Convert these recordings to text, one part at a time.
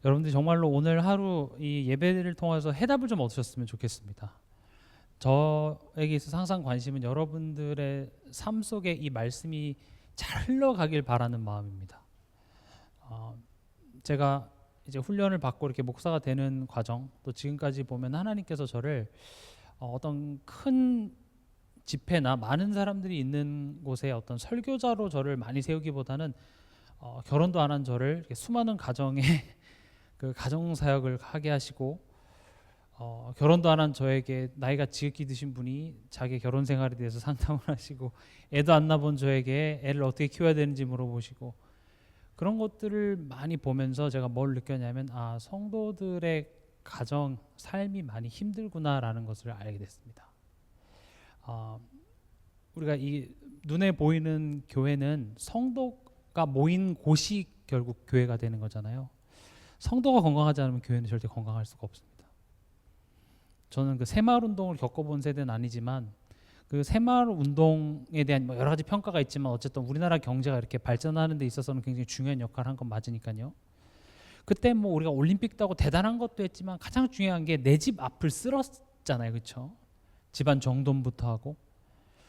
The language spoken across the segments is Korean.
여러분들이 정말로 오늘 하루 이 예배를 통해서 해답을 좀 얻으셨으면 좋겠습니다. 저에게 있어서 항상 관심은 여러분들의 삶 속에 이 말씀이 잘 흘러가길 바라는 마음입니다. 제가 이제 훈련을 받고 이렇게 목사가 되는 과정, 또 지금까지 보면 하나님께서 저를 어떤 큰 집회나 많은 사람들이 있는 곳에 어떤 설교자로 저를 많이 세우기보다는 결혼도 안 한 저를 이렇게 수많은 가정에 그 가정 사역을 하게 하시고, 결혼도 안 한 저에게 나이가 지극히 드신 분이 자기 결혼 생활에 대해서 상담을 하시고, 애도 안 낳아본 저에게 애를 어떻게 키워야 되는지 물어보시고, 그런 것들을 많이 보면서 제가 뭘 느꼈냐면, 성도들의 가정 삶이 많이 힘들구나라는 것을 알게 됐습니다. 우리가 이 눈에 보이는 교회는 성도가 모인 곳이 결국 교회가 되는 거잖아요. 성도가 건강하지 않으면 교회는 절대 건강할 수가 없습니다. 저는 그 새마을 운동을 겪어본 세대는 아니지만 그 새마을 운동에 대한 여러 가지 평가가 있지만 어쨌든 우리나라 경제가 이렇게 발전하는 데 있어서는 굉장히 중요한 역할을 한 건 맞으니까요. 그때 뭐 우리가 올림픽도 하고 대단한 것도 했지만 가장 중요한 게 내 집 앞을 쓸었잖아요, 그렇죠? 집안 정돈부터 하고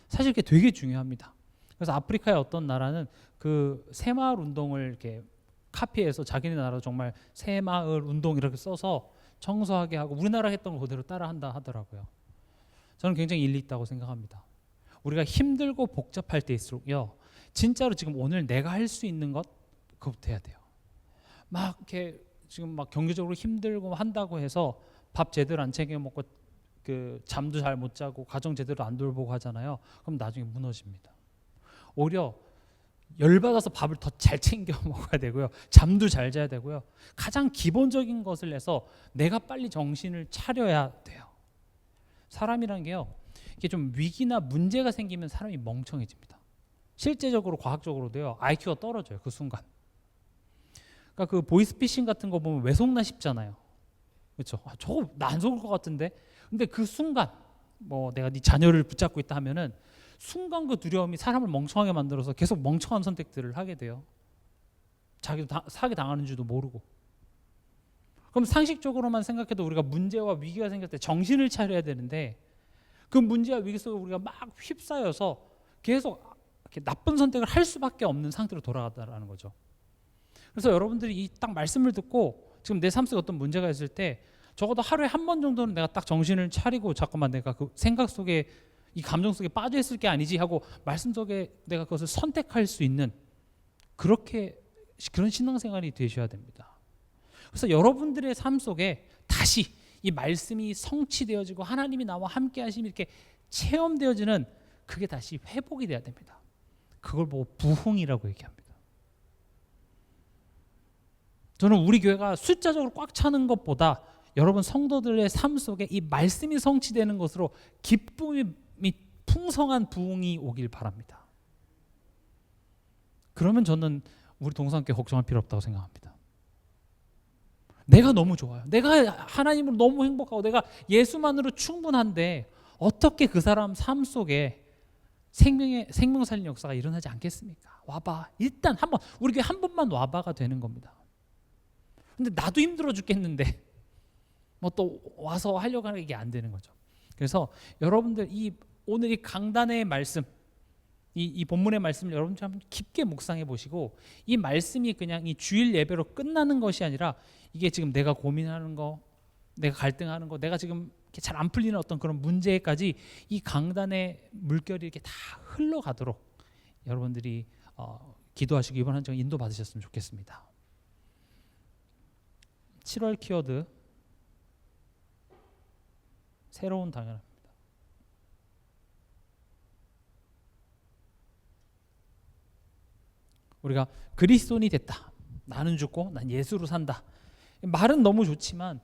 사실 그게 되게 중요합니다. 그래서 아프리카의 어떤 나라는 그 새마을 운동을 이렇게 카피해서 자기네 나라 정말 새마을 운동 이렇게 써서 청소하게 하고 우리나라 했던 거 그대로 따라한다 하더라고요. 저는 굉장히 일리 있다고 생각합니다. 우리가 힘들고 복잡할 때일수록요, 진짜로 지금 오늘 내가 할 수 있는 것 그것부터 해야 돼요. 막 이렇게 지금 막 경제적으로 힘들고 한다고 해서 밥 제대로 안 챙겨 먹고 그 잠도 잘 못 자고 가정 제대로 안 돌보고 하잖아요. 그럼 나중에 무너집니다. 오히려 열받아서 밥을 더 잘 챙겨 먹어야 되고요, 잠도 잘 자야 되고요, 가장 기본적인 것을 해서 내가 빨리 정신을 차려야 돼요. 사람이란 게요, 이게 좀 위기나 문제가 생기면 사람이 멍청해집니다. 실제적으로 과학적으로도요, IQ가 떨어져요, 그 순간. 그러니까 그 보이스피싱 같은 거 보면 왜 속나 싶잖아요, 그렇죠? 저거 나 안 속을 것 같은데. 근데 그 순간 뭐 내가 네 자녀를 붙잡고 있다 하면은 순간 그 두려움이 사람을 멍청하게 만들어서 계속 멍청한 선택들을 하게 돼요. 자기도 사기 당하는 줄도 모르고. 그럼 상식적으로만 생각해도 우리가 문제와 위기가 생길 때 정신을 차려야 되는데 그 문제와 위기 속에 우리가 막 휩싸여서 계속 이렇게 나쁜 선택을 할 수밖에 없는 상태로 돌아가다라는 거죠. 그래서 여러분들이 이 딱 말씀을 듣고 지금 내 삶 속에 어떤 문제가 있을 때 적어도 하루에 한 번 정도는 내가 딱 정신을 차리고, 잠깐만 내가 그 생각 속에 이 감정 속에 빠져 있을 게 아니지 하고 말씀 속에 내가 그것을 선택할 수 있는 그런 신앙생활이 되셔야 됩니다. 그래서 여러분들의 삶 속에 다시 이 말씀이 성취되어지고 하나님이 나와 함께 하심이 이렇게 체험되어지는 그게 다시 회복이 돼야 됩니다. 그걸 보고 부흥이라고 얘기합니다. 저는 우리 교회가 숫자적으로 꽉 차는 것보다 여러분 성도들의 삶 속에 이 말씀이 성취되는 것으로 기쁨이 풍성한 부흥이 오길 바랍니다. 그러면 저는 우리 동성교회 걱정할 필요 없다고 생각합니다. 내가 너무 좋아요, 내가 하나님으로 너무 행복하고 내가 예수만으로 충분한데 어떻게 그 사람 삶 속에 생명 살리는 역사가 일어나지 않겠습니까? 와봐, 일단 한번 우리 교회 한 번만 와봐가 되는 겁니다. 근데 나도 힘들어 죽겠는데 뭐 또 와서 하려고 하는 게 안 되는 거죠. 그래서 여러분들 오늘 이 강단의 말씀, 이 본문의 말씀을 여러분들 한번 깊게 묵상해 보시고, 이 말씀이 그냥 이 주일 예배로 끝나는 것이 아니라 이게 지금 내가 고민하는 거, 내가 갈등하는 거, 내가 지금 잘 안 풀리는 어떤 그런 문제까지 이 강단의 물결이 이렇게 다 흘러가도록 여러분들이 기도하시고 이번 한 주 인도 받으셨으면 좋겠습니다. 7월 키워드 새로운 당연합니다. 우리가 그리스도인이 됐다, 나는 죽고 난 예수로 산다, 말은 너무 좋지만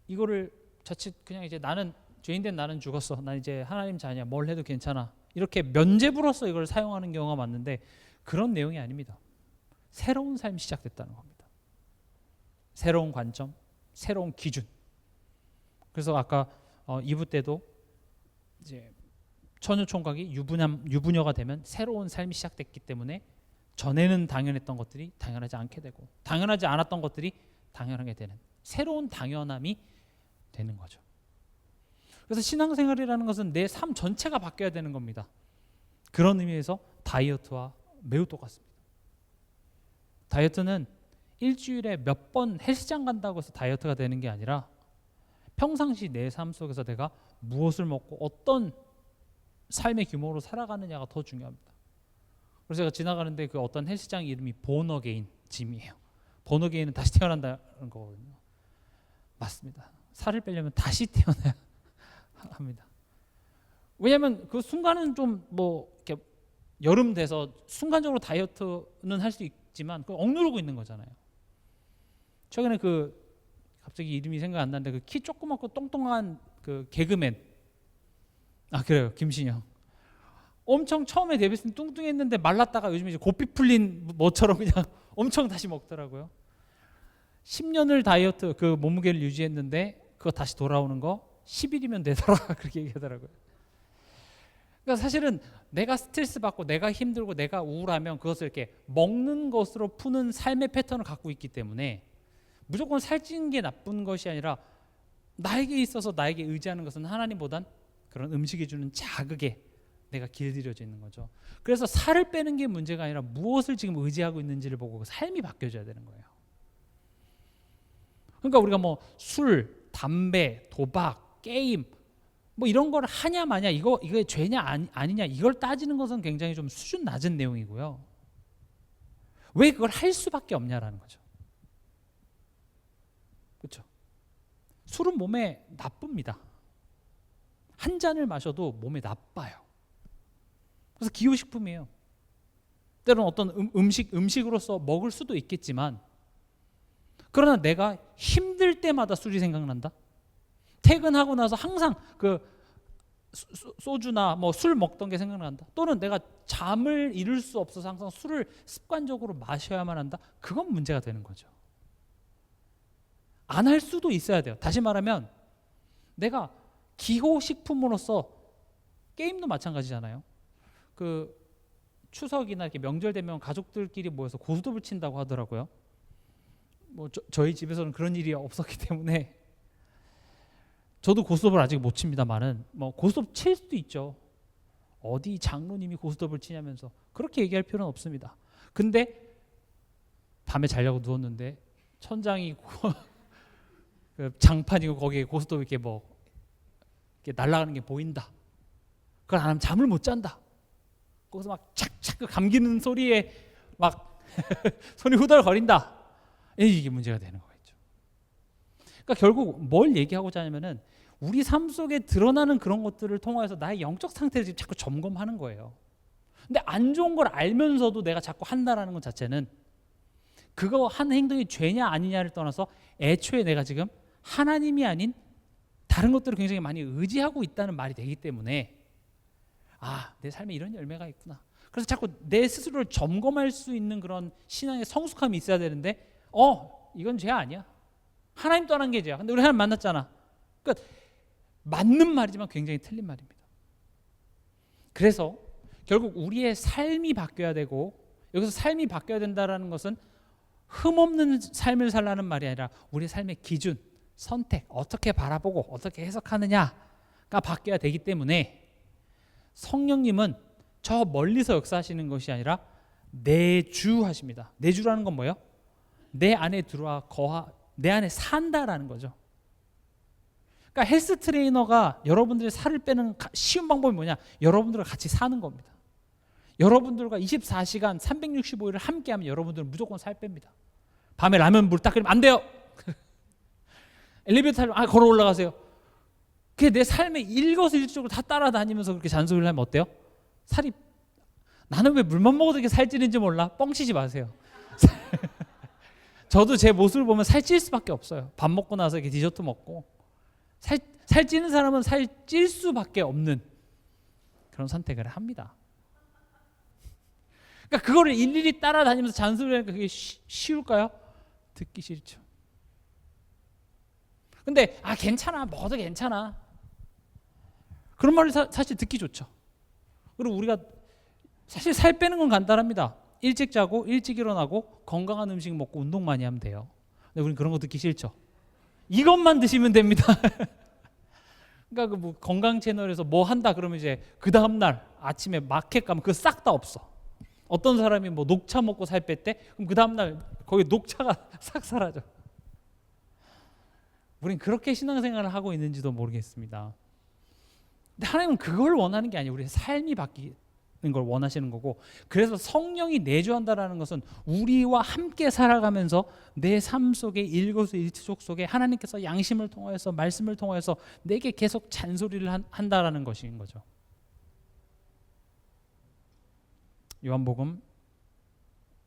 이거를 자칫 그냥 이제 나는 죄인된 나는 죽었어, 난 이제 하나님 자녀야, 뭘 해도 괜찮아, 이렇게 면죄부로서 이걸 사용하는 경우가 많은데 그런 내용이 아닙니다. 새로운 삶이 시작됐다는 겁니다. 새로운 관점, 새로운 기준. 그래서 아까 2부 때도 이제 처녀 총각이 유부녀가 되면 새로운 삶이 시작됐기 때문에 전에는 당연했던 것들이 당연하지 않게 되고 당연하지 않았던 것들이 당연하게 되는 새로운 당연함이 되는 거죠. 그래서 신앙생활이라는 것은 내 삶 전체가 바뀌어야 되는 겁니다. 그런 의미에서 다이어트와 매우 똑같습니다. 다이어트는 일주일에 몇 번 헬스장 간다고 해서 다이어트가 되는 게 아니라 평상시 내 삶 속에서 내가 무엇을 먹고 어떤 삶의 규모로 살아가느냐가 더 중요합니다. 그래서 제가 지나가는데 그 어떤 헬스장 이름이 본어게인 짐이에요. 본어게인은 다시 태어난다는 거거든요. 맞습니다. 살을 빼려면 다시 태어나야 합니다. 왜냐하면 그 순간은 좀 뭐 이렇게 여름 돼서 순간적으로 다이어트는 할 수 있지만 그 억누르고 있는 거잖아요. 최근에 그 갑자기 이름이 생각 안 나는데 그 키 조그맣고 똥똥한 그 개그맨 그래요 김신영 엄청 처음에 데뷔했을 때 뚱뚱했는데 말랐다가 요즘 이제 고삐 풀린 뭐처럼 그냥 엄청 다시 먹더라고요. 10년을 다이어트 그 몸무게를 유지했는데 그거 다시 돌아오는 거 10일이면 되더라 그렇게 얘기하더라고요. 그러니까 사실은 내가 스트레스 받고 내가 힘들고 내가 우울하면 그것을 이렇게 먹는 것으로 푸는 삶의 패턴을 갖고 있기 때문에 무조건 살찌는 게 나쁜 것이 아니라 나에게 있어서 나에게 의지하는 것은 하나님보단 그런 음식이 주는 자극에 내가 길들여져 있는 거죠. 그래서 살을 빼는 게 문제가 아니라 무엇을 지금 의지하고 있는지를 보고 삶이 바뀌어져야 되는 거예요. 그러니까 우리가 뭐 술, 담배, 도박, 게임 뭐 이런 걸 하냐 마냐 이게 죄냐 아니냐 이걸 따지는 것은 굉장히 좀 수준 낮은 내용이고요. 왜 그걸 할 수밖에 없냐라는 거죠. 그렇죠? 술은 몸에 나쁩니다. 한 잔을 마셔도 몸에 나빠요. 그래서 기호식품이에요. 때로는 어떤 음식으로서 먹을 수도 있겠지만 그러나 내가 힘들 때마다 술이 생각난다. 퇴근하고 나서 항상 그 소주나 뭐 술 먹던 게 생각난다. 또는 내가 잠을 이룰 수 없어서 항상 술을 습관적으로 마셔야만 한다. 그건 문제가 되는 거죠. 안 할 수도 있어야 돼요. 다시 말하면 내가 기호식품으로서 게임도 마찬가지잖아요. 그 추석이나 이렇게 명절 되면 가족들끼리 모여서 고스톱을 친다고 하더라고요. 뭐 저희 집에서는 그런 일이 없었기 때문에 저도 고스톱을 아직 못 칩니다만은 뭐 고스톱 칠 수도 있죠. 어디 장로님이 고스톱을 치냐면서 그렇게 얘기할 필요는 없습니다. 근데 밤에 자려고 누웠는데 천장이 그 장판이고 거기에 고스톱 이렇게 뭐 이렇게 날아가는 게 보인다. 그걸 안 하면 잠을 못 잔다. 거기서 막 착착 그 감기는 소리에 막 손이 후덜거린다. 이게 문제가 되는 거겠죠. 그러니까 결국 뭘 얘기하고자 하냐면은 우리 삶 속에 드러나는 그런 것들을 통해서 나의 영적 상태를 지금 자꾸 점검하는 거예요. 근데 안 좋은 걸 알면서도 내가 자꾸 한다라는 것 자체는 그거 한 행동이 죄냐 아니냐를 떠나서 애초에 내가 지금 하나님이 아닌 다른 것들을 굉장히 많이 의지하고 있다는 말이 되기 때문에 내 삶에 이런 열매가 있구나. 그래서 자꾸 내 스스로를 점검할 수 있는 그런 신앙의 성숙함이 있어야 되는데 이건 죄 아니야. 하나님 떠난 게 죄야. 근데 우리 하나님 만났잖아. 그러니까 맞는 말이지만 굉장히 틀린 말입니다. 그래서 결국 우리의 삶이 바뀌어야 되고 여기서 삶이 바뀌어야 된다는 것은 흠없는 삶을 살라는 말이 아니라 우리의 삶의 기준, 선택, 어떻게 바라보고 어떻게 해석하느냐가 바뀌어야 되기 때문에 성령님은 저 멀리서 역사하시는 것이 아니라 내주하십니다. 내주라는 건 뭐예요? 내 안에 들어와 내 안에 산다라는 거죠. 그러니까 헬스 트레이너가 여러분들의 살을 빼는 쉬운 방법이 뭐냐? 여러분들과 같이 사는 겁니다. 여러분들과 24시간 365일을 함께하면 여러분들은 무조건 살 뺍니다. 밤에 라면 물 딱 끓이면 안 돼요. 엘리베이터 타면 걸어 올라가세요. 그게 내 삶의 일거수일투족을 다 따라다니면서 그렇게 잔소리를 하면 어때요? 나는 왜 물만 먹어도 이렇게 살찌는지 몰라? 뻥치지 마세요. 저도 제 모습을 보면 살찔 수밖에 없어요. 밥 먹고 나서 이렇게 디저트 먹고 살찌는 사람은 살찔 수밖에 없는 그런 선택을 합니다. 그러니까 그거를 일일이 따라다니면서 잔소리하니까 그게 쉬울까요? 듣기 싫죠. 근데 괜찮아, 먹어도 괜찮아. 그런 말을 사실 듣기 좋죠. 그리고 우리가 사실 살 빼는 건 간단합니다. 일찍 자고 일찍 일어나고 건강한 음식 먹고 운동 많이 하면 돼요. 근데 우린 그런 거 듣기 싫죠. 이것만 드시면 됩니다. 그러니까 뭐 건강 채널에서 뭐 한다 그러면 이제 그 다음 날 아침에 마켓 가면 그거 싹 다 없어. 어떤 사람이 뭐 녹차 먹고 살 뺐대? 그럼 그 다음 날 거기 녹차가 싹 사라져. 우린 그렇게 신앙생활을 하고 있는지도 모르겠습니다. 근데 하나님은 그걸 원하는 게 아니에요. 우리의 삶이 바뀌는 걸 원하시는 거고, 그래서 성령이 내주한다라는 것은 우리와 함께 살아가면서 내 삶 속에 일거수일투족 속에 하나님께서 양심을 통하여서 말씀을 통하여서 내게 계속 잔소리를 한다라는 것인 거죠. 요한복음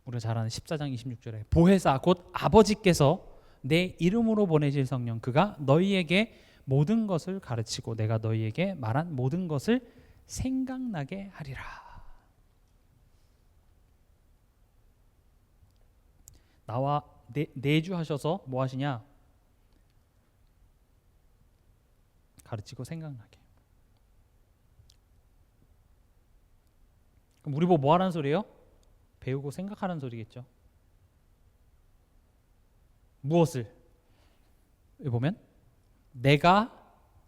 우리가 잘 아는 14장 26절에 보혜사 곧 아버지께서 내 이름으로 보내실 성령 그가 너희에게 모든 것을 가르치고 내가 너희에게 말한 모든 것을 생각나게 하리라. 나와 내주하셔서 뭐 하시냐? 가르치고 생각나게. 그럼 우리 보고 뭐 하라는 소리예요? 배우고 생각하라는 소리겠죠. 무엇을? 여기 보면 내가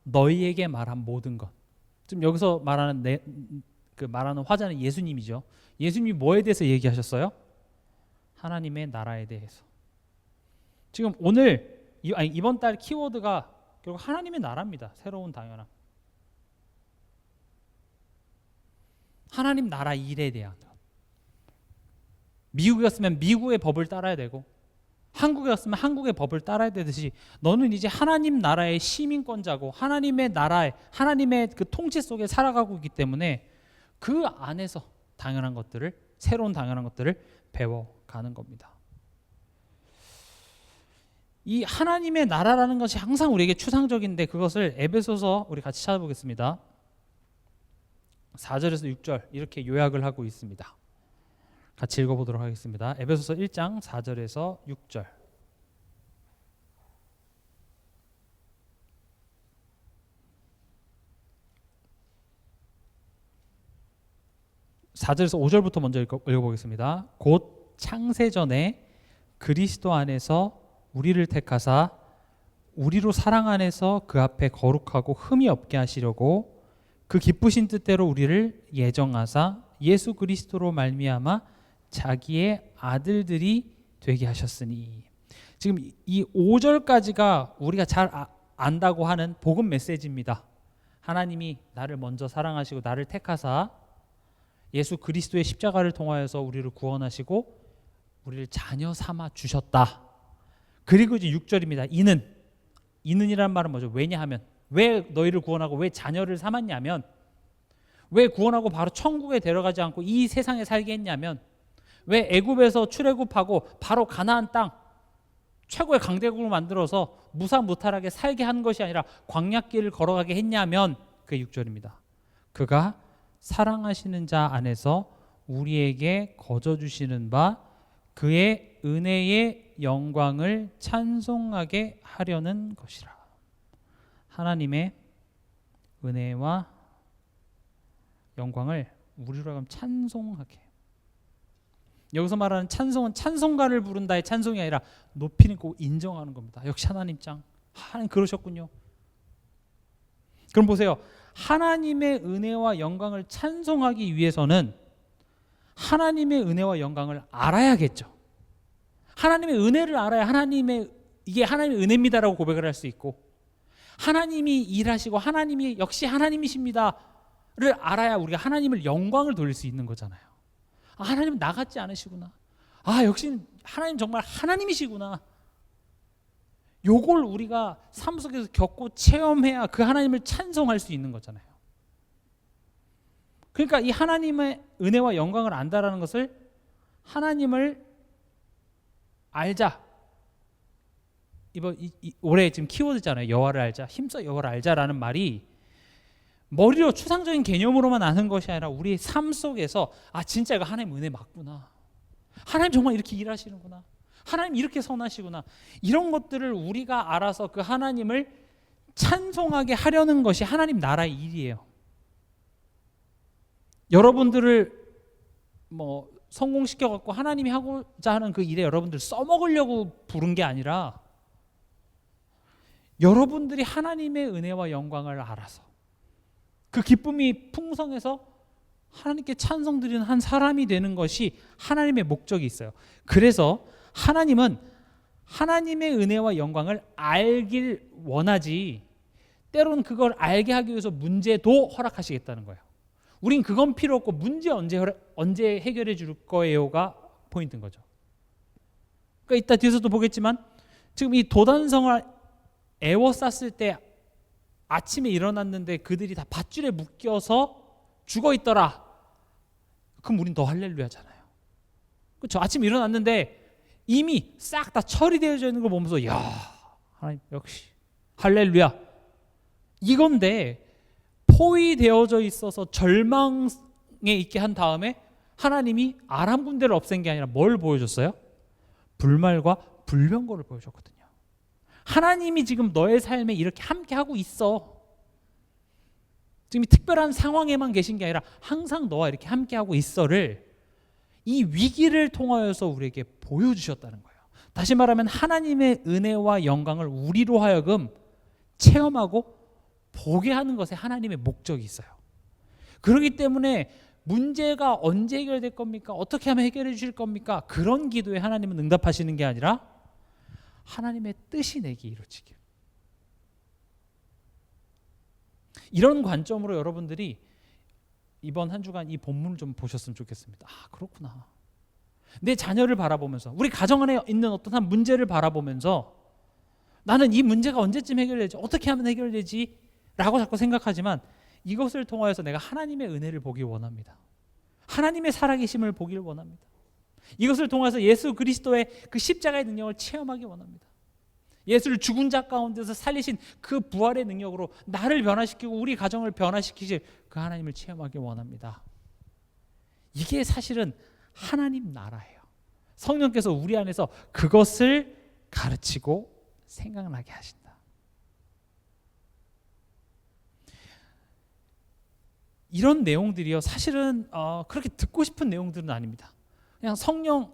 너희에게 말한 모든 것. 지금 여기서 말하는 말하는 화자는 예수님이죠. 예수님이 뭐에 대해서 얘기하셨어요? 하나님의 나라에 대해서. 지금 이번 달 키워드가 결국 하나님의 나라입니다. 새로운 당연함. 하나님 나라 일에 대한 것. 미국이었으면 미국의 법을 따라야 되고, 한국이었으면 한국의 법을 따라야 되듯이 너는 이제 하나님 나라의 시민권자고 하나님의 나라에 하나님의 그 통치 속에 살아가고 있기 때문에 그 안에서 당연한 것들을, 새로운 당연한 것들을 배워가는 겁니다. 이 하나님의 나라라는 것이 항상 우리에게 추상적인데 그것을 에베소서 우리 같이 찾아보겠습니다. 4절에서 6절 이렇게 요약을 하고 있습니다. 같이 읽어보도록 하겠습니다. 에베소서 1장 4절에서 6절. (4절에서) 5절부터 먼저 읽어보겠습니다. 곧 창세전에 그리스도 안에서 우리를 택하사 우리로 사랑 안에서 그 앞에 거룩하고 흠이 없게 하시려고 그 기쁘신 뜻대로 우리를 예정하사 예수 그리스도로 말미암아 자기의 아들들이 되게 하셨으니. 지금 이 5절까지가 우리가 잘 안다고 하는 복음 메시지입니다. 하나님이 나를 먼저 사랑하시고 나를 택하사 예수 그리스도의 십자가를 통하여서 우리를 구원하시고 우리를 자녀 삼아 주셨다. 그리고 이제 6절입니다. 이는이라는 말은 뭐죠? 왜냐하면, 왜 너희를 구원하고 왜 자녀를 삼았냐면, 왜 구원하고 바로 천국에 데려가지 않고 이 세상에 살게 했냐면, 왜 애굽에서 출애굽하고 바로 가나안 땅 최고의 강대국을 만들어서 무사무탈하게 살게 한 것이 아니라 광야길을 걸어가게 했냐면, 그게 6절입니다. 그가 사랑하시는 자 안에서 우리에게 거저 주시는 바 그의 은혜의 영광을 찬송하게 하려는 것이라. 하나님의 은혜와 영광을 우리로 하여금 찬송하게. 여기서 말하는 찬송은 찬송가를 부른다의 찬송이 아니라 높이는 꼭 인정하는 겁니다. 역시 하나님 짱, 하나님 그러셨군요. 그럼 보세요. 하나님의 은혜와 영광을 찬송하기 위해서는 하나님의 은혜와 영광을 알아야겠죠. 하나님의 은혜를 알아야 이게 하나님의 은혜입니다라고 고백을 할 수 있고, 하나님이 일하시고 하나님이 역시 하나님이십니다를 알아야 우리가 하나님을 영광을 돌릴 수 있는 거잖아요. 하나님은 나 같지 않으시구나. 역시 하나님 정말 하나님이시구나. 요걸 우리가 삶 속에서 겪고 체험해야 그 하나님을 찬송할 수 있는 거잖아요. 그러니까 이 하나님의 은혜와 영광을 안다라는 것을, 하나님을 알자. 올해 지금 키워드잖아요. 여호와를 알자. 힘써 여호와를 알자라는 말이 머리로 추상적인 개념으로만 아는 것이 아니라 우리의 삶 속에서 진짜 이거 하나님 은혜 맞구나. 하나님 정말 이렇게 일하시는구나. 하나님 이렇게 선하시구나. 이런 것들을 우리가 알아서 그 하나님을 찬송하게 하려는 것이 하나님 나라의 일이에요. 여러분들을 성공시켜 갖고 하나님이 하고자 하는 그 일에 여러분들 써먹으려고 부른 게 아니라 여러분들이 하나님의 은혜와 영광을 알아서 그 기쁨이 풍성해서 하나님께 찬송 드리는 한 사람이 되는 것이 하나님의 목적이 있어요. 그래서 하나님은 하나님의 은혜와 영광을 알길 원하지 때로는 그걸 알게 하기 위해서 문제도 허락하시겠다는 거예요. 우린 그건 필요 없고 문제 언제 해결해 줄 거예요가 포인트인 거죠. 그러니까 이따 뒤에서도 보겠지만 지금 이 도단성을 에워쌌을 때 아침에 일어났는데 그들이 다 밧줄에 묶여서 죽어 있더라. 그럼 우린 더 할렐루야잖아요. 그렇죠? 아침에 일어났는데 이미 싹 다 처리되어져 있는 걸 보면서 야, 하나님 역시 할렐루야. 이건데 포위되어져 있어서 절망에 있게 한 다음에 하나님이 아람 군대를 없앤 게 아니라 뭘 보여줬어요? 불말과 불병거를 보여줬거든요. 하나님이 지금 너의 삶에 이렇게 함께 하고 있어. 지금 특별한 상황에만 계신 게 아니라 항상 너와 이렇게 함께 하고 있어를 이 위기를 통하여서 우리에게 보여주셨다는 거예요. 다시 말하면 하나님의 은혜와 영광을 우리로 하여금 체험하고 보게 하는 것에 하나님의 목적이 있어요. 그렇기 때문에 문제가 언제 해결될 겁니까? 어떻게 하면 해결해 주실 겁니까? 그런 기도에 하나님은 응답하시는 게 아니라 하나님의 뜻이 내게 이루어지길. 이런 관점으로 여러분들이 이번 한 주간 이 본문을 좀 보셨으면 좋겠습니다. 아, 그렇구나. 내 자녀를 바라보면서 우리 가정 안에 있는 어떤 한 문제를 바라보면서 나는 이 문제가 언제쯤 해결되지? 어떻게 하면 해결되지? 라고 자꾸 생각하지만 이것을 통하여서 내가 하나님의 은혜를 보기 원합니다. 하나님의 살아계심을 보기를 원합니다. 이것을 통해서 예수 그리스도의 그 십자가의 능력을 체험하기 원합니다. 예수를 죽은 자 가운데서 살리신 그 부활의 능력으로 나를 변화시키고 우리 가정을 변화시키실 그 하나님을 체험하기 원합니다. 이게 사실은 하나님 나라예요. 성령께서 우리 안에서 그것을 가르치고 생각나게 하신다. 이런 내용들이요, 사실은 그렇게 듣고 싶은 내용들은 아닙니다. 그냥 성령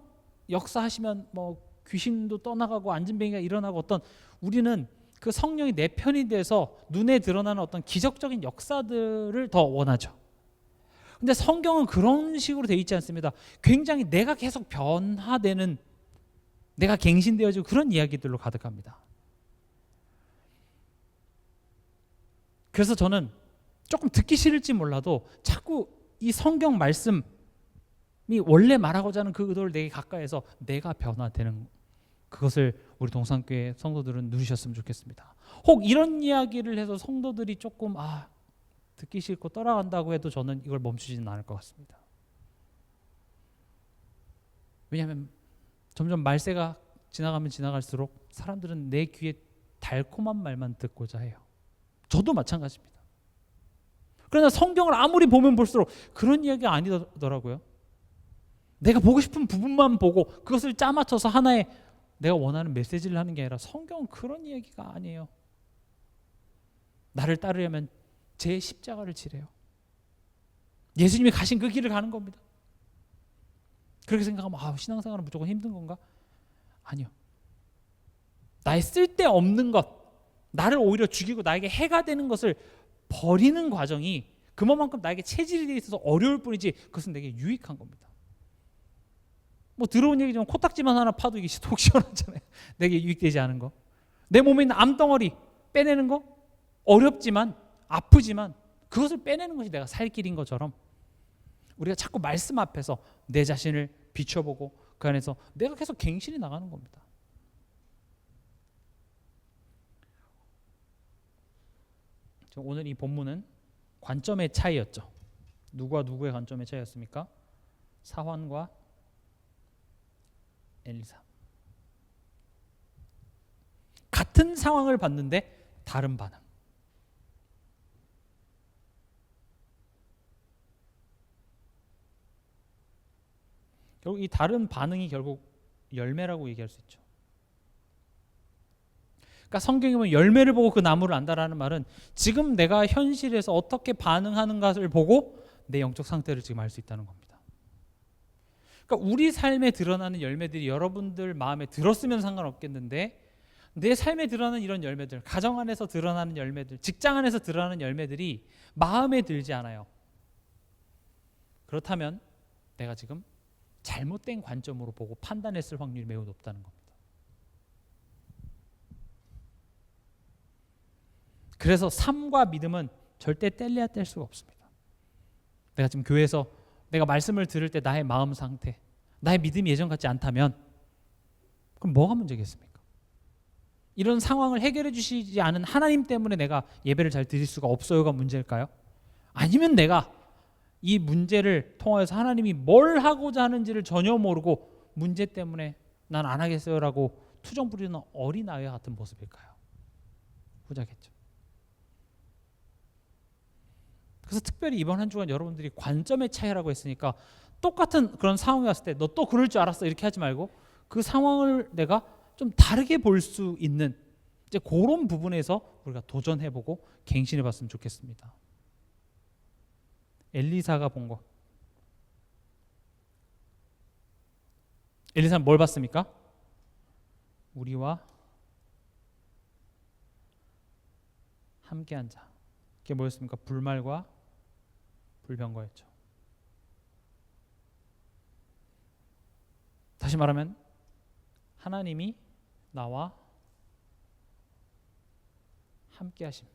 역사하시면 뭐 귀신도 떠나가고 안진뱅이가 일어나고 어떤 우리는 그 성령이 내 편이 돼서 눈에 드러나는 어떤 기적적인 역사들을 더 원하죠. 근데 성경은 그런 식으로 되어 있지 않습니다. 굉장히 내가 계속 변화되는, 내가 갱신되어지고 그런 이야기들로 가득합니다. 그래서 저는 조금 듣기 싫을지 몰라도 자꾸 이 성경 말씀이 원래 말하고자 하는 그 의도를 내게 가까이해서 내가 변화되는 그것을 우리 동산교회 성도들은 누리셨으면 좋겠습니다. 혹 이런 이야기를 해서 성도들이 조금 듣기 싫고 떠나간다고 해도 저는 이걸 멈추지는 않을 것 같습니다. 왜냐하면 점점 말세가 지나가면 지나갈수록 사람들은 내 귀에 달콤한 말만 듣고자 해요. 저도 마찬가지입니다. 그러나 성경을 아무리 보면 볼수록 그런 이야기가 아니더라고요. 내가 보고 싶은 부분만 보고 그것을 짜맞춰서 하나의 내가 원하는 메시지를 하는 게 아니라 성경은 그런 이야기가 아니에요. 나를 따르려면 제 십자가를 지래요. 예수님이 가신 그 길을 가는 겁니다. 그렇게 생각하면 신앙생활은 무조건 힘든 건가? 아니요. 나의 쓸데없는 것, 나를 오히려 죽이고 나에게 해가 되는 것을 버리는 과정이 그만큼 나에게 체질이 돼 있어서 어려울 뿐이지 그것은 내게 유익한 겁니다. 뭐 들어온 얘기지만 코딱지만 하나 파도 이게 속 시원하잖아요. 내게 유익되지 않은 거. 내 몸에 있는 암덩어리 빼내는 거 어렵지만 아프지만 그것을 빼내는 것이 내가 살 길인 것처럼 우리가 자꾸 말씀 앞에서 내 자신을 비춰보고 그 안에서 내가 계속 갱신해 나가는 겁니다. 오늘 이 본문은 관점의 차이였죠. 누구와 누구의 관점의 차이였습니까? 사환과 엘리사. 같은 상황을 봤는데 다른 반응. 결국 이 다른 반응이 결국 열매라고 얘기할 수 있죠. 그러니까 성경에 보면 열매를 보고 그 나무를 안다라는 말은 지금 내가 현실에서 어떻게 반응하는 것을 보고 내 영적 상태를 지금 알 수 있다는 겁니다. 그러니까 우리 삶에 드러나는 열매들이 여러분들 마음에 들었으면 상관없겠는데 내 삶에 드러나는 이런 열매들, 가정 안에서 드러나는 열매들, 직장 안에서 드러나는 열매들이 마음에 들지 않아요. 그렇다면 내가 지금 잘못된 관점으로 보고 판단했을 확률이 매우 높다는 겁니다. 그래서 삶과 믿음은 절대 뗄래야 뗄 수가 없습니다. 내가 지금 교회에서 내가 말씀을 들을 때 나의 마음 상태, 나의 믿음이 예전 같지 않다면 그럼 뭐가 문제겠습니까? 이런 상황을 해결해 주시지 않은 하나님 때문에 내가 예배를 잘 드릴 수가 없어요가 문제일까요? 아니면 내가 이 문제를 통하여서 하나님이 뭘 하고자 하는지를 전혀 모르고 문제 때문에 난 안 하겠어요라고 투정 부리는 어린아이와 같은 모습일까요? 후자겠죠. 그래서 특별히 이번 한 주간 여러분들이 관점의 차이라고 했으니까 똑같은 그런 상황이 왔을 때 너 또 그럴 줄 알았어 이렇게 하지 말고 그 상황을 내가 좀 다르게 볼 수 있는 이제 그런 부분에서 우리가 도전해보고 갱신해봤으면 좋겠습니다. 엘리사가 본 것. 엘리사는 뭘 봤습니까? 우리와 함께한 자. 그게 뭐였습니까? 불말과 불병거였죠. 다시 말하면 하나님이 나와 함께하심.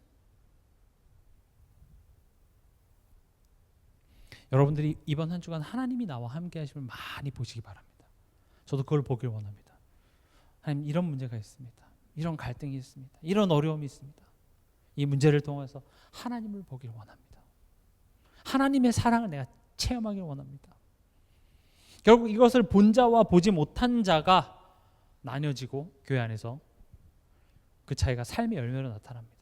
여러분들이 이번 한 주간 하나님이 나와 함께하심을 많이 보시기 바랍니다. 저도 그걸 보길 원합니다. 하나님 이런 문제가 있습니다. 이런 갈등이 있습니다. 이런 어려움이 있습니다. 이 문제를 통해서 하나님을 보길 원합니다. 하나님의 사랑을 내가 체험하길 원합니다. 결국 이것을 본 자와 보지 못한 자가 나뉘어지고 교회 안에서 그 차이가 삶의 열매로 나타납니다.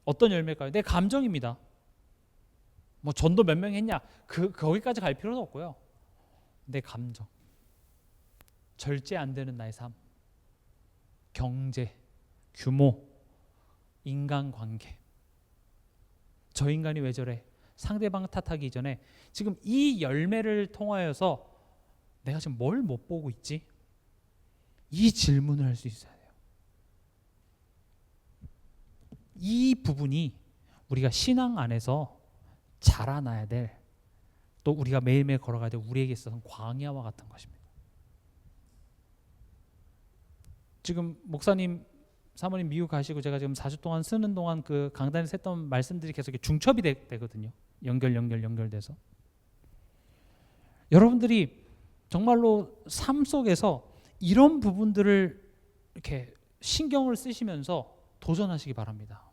어떤 열매일까요? 내 감정입니다. 뭐 전도 몇 명 했냐? 거기까지 갈 필요는 없고요. 내 감정, 절제 안 되는 나의 삶, 경제, 규모, 인간관계. 저 인간이 왜 저래? 상대방 탓하기 이전에 지금 이 열매를 통하여서 내가 지금 뭘 못 보고 있지? 이 질문을 할 수 있어야 돼요. 이 부분이 우리가 신앙 안에서 자라나야 될, 또 우리가 매일매일 걸어가야 될 우리에게 있어서는 광야와 같은 것입니다. 지금 목사님, 사모님 미국 가시고 제가 지금 4주 동안 쓰는 동안 그 강단에서 했던 말씀들이 계속 중첩이 되거든요. 연결돼서. 여러분들이 정말로 삶 속에서 이런 부분들을 이렇게 신경을 쓰시면서 도전하시기 바랍니다.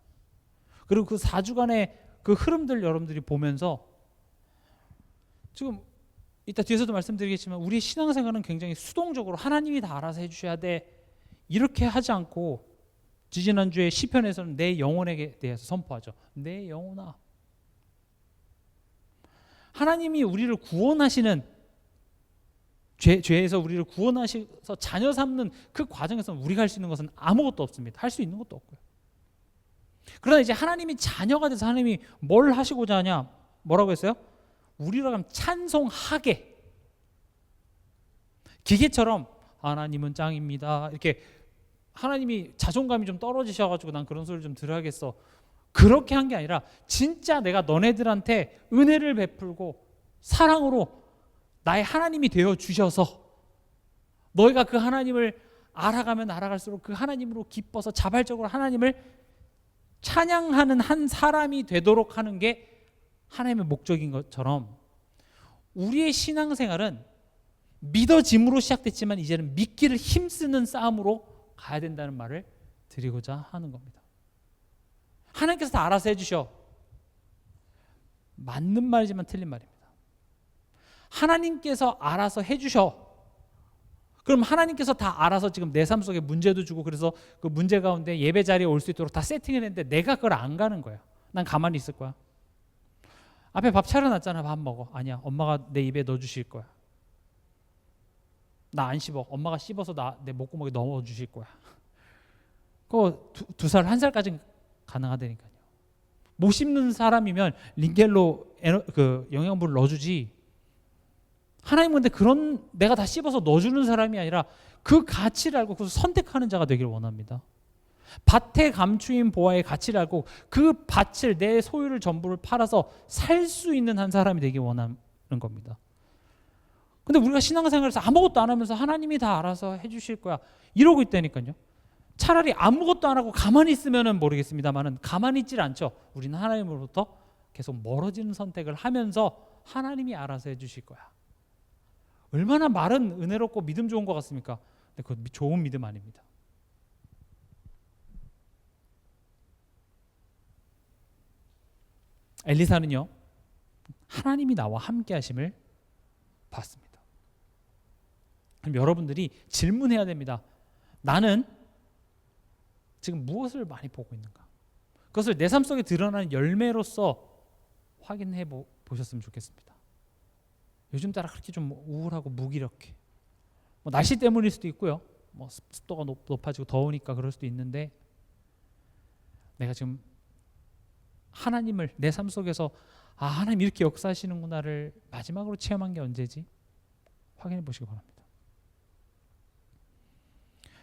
그리고 그 4주간의 그 흐름들 여러분들이 보면서 지금 이따 뒤에서도 말씀드리겠지만 우리의 신앙생활은 굉장히 수동적으로 하나님이 다 알아서 해주셔야 돼 이렇게 하지 않고 지지난주에 시편에서는 내 영혼에게 대해서 선포하죠. 내 영혼아. 하나님이 우리를 구원하시는 죄에서 우리를 구원하셔서 자녀 삼는 그 과정에서는 우리가 할 수 있는 것은 아무것도 없습니다. 할 수 있는 것도 없고요. 그러나 이제 하나님이 자녀가 돼서 하나님이 뭘 하시고자 하냐? 뭐라고 했어요? 우리로 하면 찬송하게. 기계처럼 하나님은 짱입니다. 이렇게 하나님이 자존감이 좀 떨어지셔가지고 난 그런 소리를 좀 들어야겠어. 그렇게 한 게 아니라 진짜 내가 너네들한테 은혜를 베풀고 사랑으로 나의 하나님이 되어 주셔서 너희가 그 하나님을 알아가면 알아갈수록 그 하나님으로 기뻐서 자발적으로 하나님을 찬양하는 한 사람이 되도록 하는 게 하나님의 목적인 것처럼 우리의 신앙생활은 믿어짐으로 시작됐지만 이제는 믿기를 힘쓰는 싸움으로 가야 된다는 말을 드리고자 하는 겁니다. 하나님께서 다 알아서 해주셔. 맞는 말이지만 틀린 말입니다. 하나님께서 알아서 해주셔. 그럼 하나님께서 다 알아서 지금 내 삶 속에 문제도 주고 그래서 그 문제 가운데 예배 자리에 올 수 있도록 다 세팅해냈는데 내가 그걸 안 가는 거야. 난 가만히 있을 거야. 앞에 밥 차려놨잖아. 밥 먹어. 아니야. 엄마가 내 입에 넣어주실 거야. 나 안 씹어. 엄마가 씹어서 내 목구멍에 넣어주실 거야. 그거 2살, 1살까지는 가능하다니까요. 못 씹는 사람이면 링겔로 그 영양분을 넣어주지. 하나님은 근데 그런 내가 다 씹어서 넣어주는 사람이 아니라 그 가치를 알고 그것을 선택하는 자가 되기를 원합니다. 밭의 감추인 보화의 가치를 알고 그 밭을 내 소유를 전부를 팔아서 살 수 있는 한 사람이 되기 원하는 겁니다. 근데 우리가 신앙생활에서 아무것도 안 하면서 하나님이 다 알아서 해주실 거야 이러고 있다니까요. 차라리 아무것도 안 하고 가만히 있으면 모르겠습니다만은 가만히 있질 않죠. 우리는 하나님으로부터 계속 멀어지는 선택을 하면서 하나님이 알아서 해주실 거야. 얼마나 말은 은혜롭고 믿음 좋은 것 같습니까? 근데 그건 좋은 믿음 아닙니다. 엘리사는요, 하나님이 나와 함께 하심을 봤습니다. 그럼 여러분들이 질문해야 됩니다. 나는 지금 무엇을 많이 보고 있는가? 그것을 내 삶 속에 드러나는 열매로서 확인해 보셨으면 좋겠습니다. 요즘 따라 그렇게 좀 우울하고 무기력해. 뭐 날씨 때문일 수도 있고요. 뭐 습도가 높아지고 더우니까 그럴 수도 있는데 내가 지금 하나님을 내 삶 속에서 하나님 이렇게 역사하시는구나를 마지막으로 체험한 게 언제지? 확인해 보시기 바랍니다.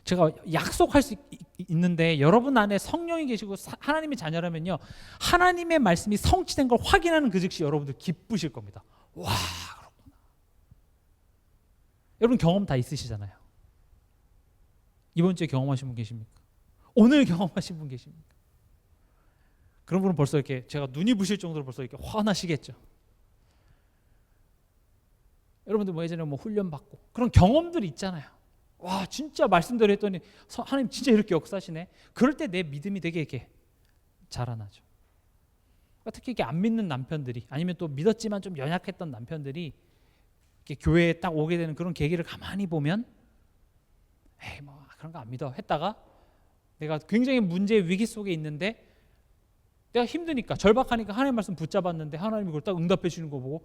제가 약속할 수 있는데 여러분 안에 성령이 계시고 하나님의 자녀라면요, 하나님의 말씀이 성취된 걸 확인하는 그 즉시 여러분들 기쁘실 겁니다. 와, 그렇구나. 여러분 경험 다 있으시잖아요. 이번 주에 경험하신 분 계십니까? 오늘 경험하신 분 계십니까? 그런 분은 벌써 이렇게 제가 눈이 부실 정도로 벌써 이렇게 화나시겠죠. 여러분들 뭐 예전에 뭐 훈련 받고 그런 경험들이 있잖아요. 와, 진짜 말씀대로 했더니 하나님 진짜 이렇게 역사하시네. 그럴 때 내 믿음이 되게 이렇게 자라나죠. 특히 이렇게 안 믿는 남편들이, 아니면 또 믿었지만 좀 연약했던 남편들이 이렇게 교회에 딱 오게 되는 그런 계기를 가만히 보면, 에이 뭐 그런 거 안 믿어 했다가 내가 굉장히 문제 위기 속에 있는데 내가 힘드니까 절박하니까 하나님 말씀 붙잡았는데 하나님이 그걸 딱 응답해 주는 거 보고,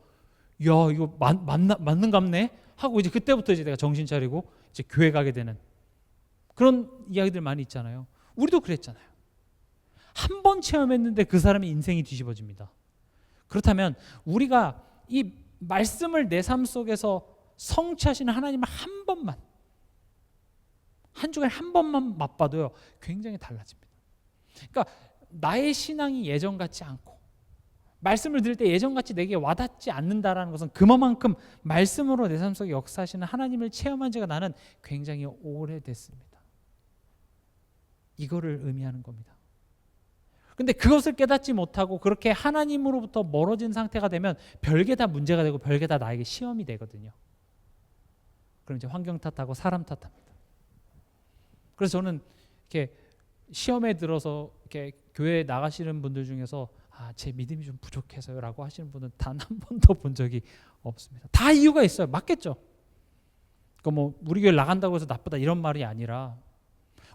야 이거 맞는갑네 하고 이제 그때부터 이제 내가 정신 차리고 이제 교회 가게 되는 그런 이야기들 많이 있잖아요. 우리도 그랬잖아요. 한 번 체험했는데 그 사람의 인생이 뒤집어집니다. 그렇다면 우리가 이 말씀을 내 삶 속에서 성취하시는 하나님을 한 번만, 한 주간에 한 번만 맛봐도요 굉장히 달라집니다. 그러니까 나의 신앙이 예전 같지 않고 말씀을 들을 때 예전같이 내게 와닿지 않는다라는 것은 그만큼 말씀으로 내 삶 속에 역사하시는 하나님을 체험한 지가 나는 굉장히 오래됐습니다. 이거를 의미하는 겁니다. 근데 그것을 깨닫지 못하고 그렇게 하나님으로부터 멀어진 상태가 되면 별게 다 문제가 되고 별게 다 나에게 시험이 되거든요. 그럼 이제 환경 탓하고 사람 탓합니다. 그래서 저는 이렇게 시험에 들어서 이렇게 교회에 나가시는 분들 중에서 제 믿음이 좀 부족해서요라고 하시는 분은 단 한 번도 본 적이 없습니다. 다 이유가 있어요. 맞겠죠? 그러니까 뭐 우리 교회 나간다고 해서 나쁘다 이런 말이 아니라,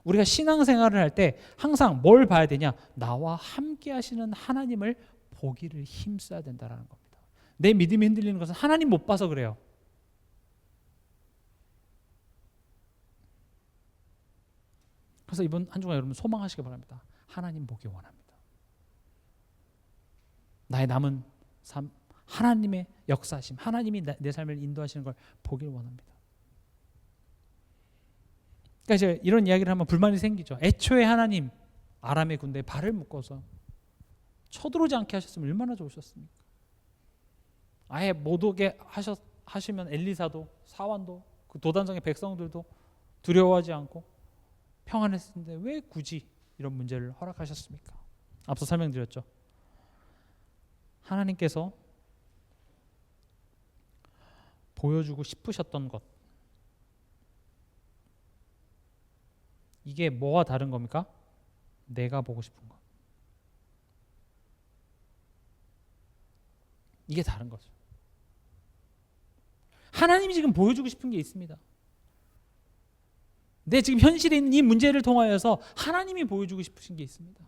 우리가 신앙생활을 할 때 항상 뭘 봐야 되냐? 나와 함께 하시는 하나님을 보기를 힘써야 된다는 겁니다. 내 믿음이 흔들리는 것은 하나님 못 봐서 그래요. 그래서 이번 한 주간 여러분 소망하시기 바랍니다. 하나님 보기 원합니다. 나의 남은 삶, 하나님의 역사하심, 하나님이 내 삶을 인도하시는 걸 보기를 원합니다. 그러니까 이제 이런 이야기를 하면 불만이 생기죠. 애초에 하나님 아람의 군대에 발을 묶어서 쳐들어오지 않게 하셨으면 얼마나 좋으셨습니까? 아예 못 오게 하시면 엘리사도 사환도 그 도단성의 백성들도 두려워하지 않고 평안했을 텐데 왜 굳이 이런 문제를 허락하셨습니까? 앞서 설명드렸죠. 하나님께서 보여주고 싶으셨던 것, 이게 뭐가 다른 겁니까? 내가 보고 싶은 것. 이게 다른 거죠. 하나님이 지금 보여주고 싶은 게 있습니다. 내 지금 현실에 있는 이 문제를 통하여서 하나님이 보여주고 싶으신 게 있습니다.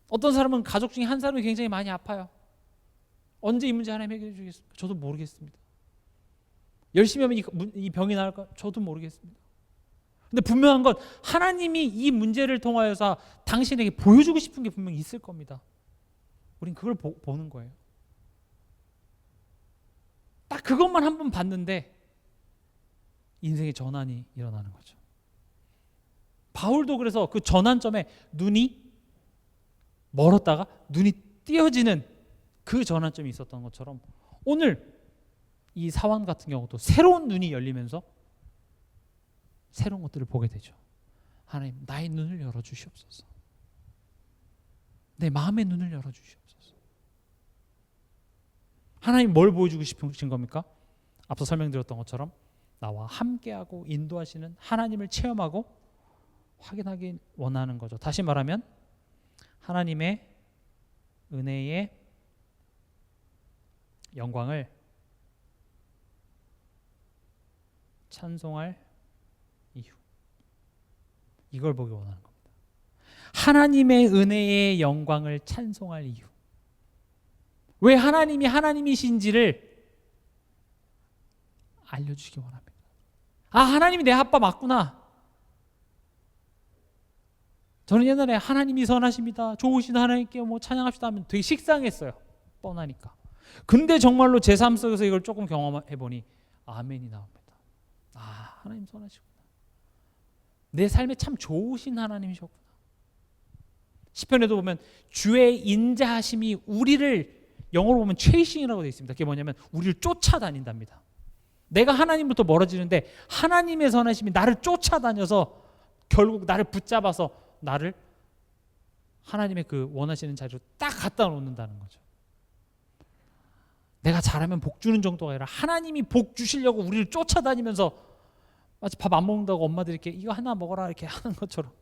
어떤 사람은 가족 중에 한 사람이 굉장히 많이 아파요. 언제 이 문제 하나님 해결해 주겠습니까? 저도 모르겠습니다. 열심히 하면 이 병이 나을까? 저도 모르겠습니다. 근데 분명한 건 하나님이 이 문제를 통하여서 당신에게 보여주고 싶은 게 분명히 있을 겁니다. 우린 그걸 보는 거예요. 딱 그것만 한 번 봤는데 인생의 전환이 일어나는 거죠. 바울도 그래서 그 전환점에 눈이 멀었다가 눈이 띄어지는 그 전환점이 있었던 것처럼 오늘 이 사원 같은 경우도 새로운 눈이 열리면서 새로운 것들을 보게 되죠. 하나님, 나의 눈을 열어주시옵소서. 내 마음의 눈을 열어주시옵소서. 하나님 뭘 보여주고 싶으신 겁니까? 앞서 설명드렸던 것처럼 나와 함께하고 인도하시는 하나님을 체험하고 확인하기 원하는 거죠. 다시 말하면 하나님의 은혜의 영광을 찬송할 이유, 이걸 보기 원하는 겁니다. 하나님의 은혜의 영광을 찬송할 이유, 왜 하나님이 하나님이신지를 알려주시기 원합니다. 아, 하나님이 내 아빠 맞구나. 저는 옛날에 하나님이 선하십니다, 좋으신 하나님께 뭐 찬양합시다 하면 되게 식상했어요. 뻔하니까. 근데 정말로 제 삶 속에서 이걸 조금 경험해 보니 아멘이 나옵니다. 아, 하나님 선하시구나. 내 삶에 참 좋으신 하나님이셨구나. 시편에도 보면 주의 인자하심이 우리를, 영어로 보면 chasing이라고 되어 있습니다. 그게 뭐냐면 우리를 쫓아다닌답니다. 내가 하나님부터 멀어지는데 하나님의 선하심이 나를 쫓아다녀서 결국 나를 붙잡아서 나를 하나님의 그 원하시는 자리로 딱 갖다 놓는다는 거죠. 내가 잘하면 복 주는 정도가 아니라 하나님이 복 주시려고 우리를 쫓아다니면서 마치 밥 안 먹는다고 엄마들이 이렇게 이거 하나 먹어라 이렇게 하는 것처럼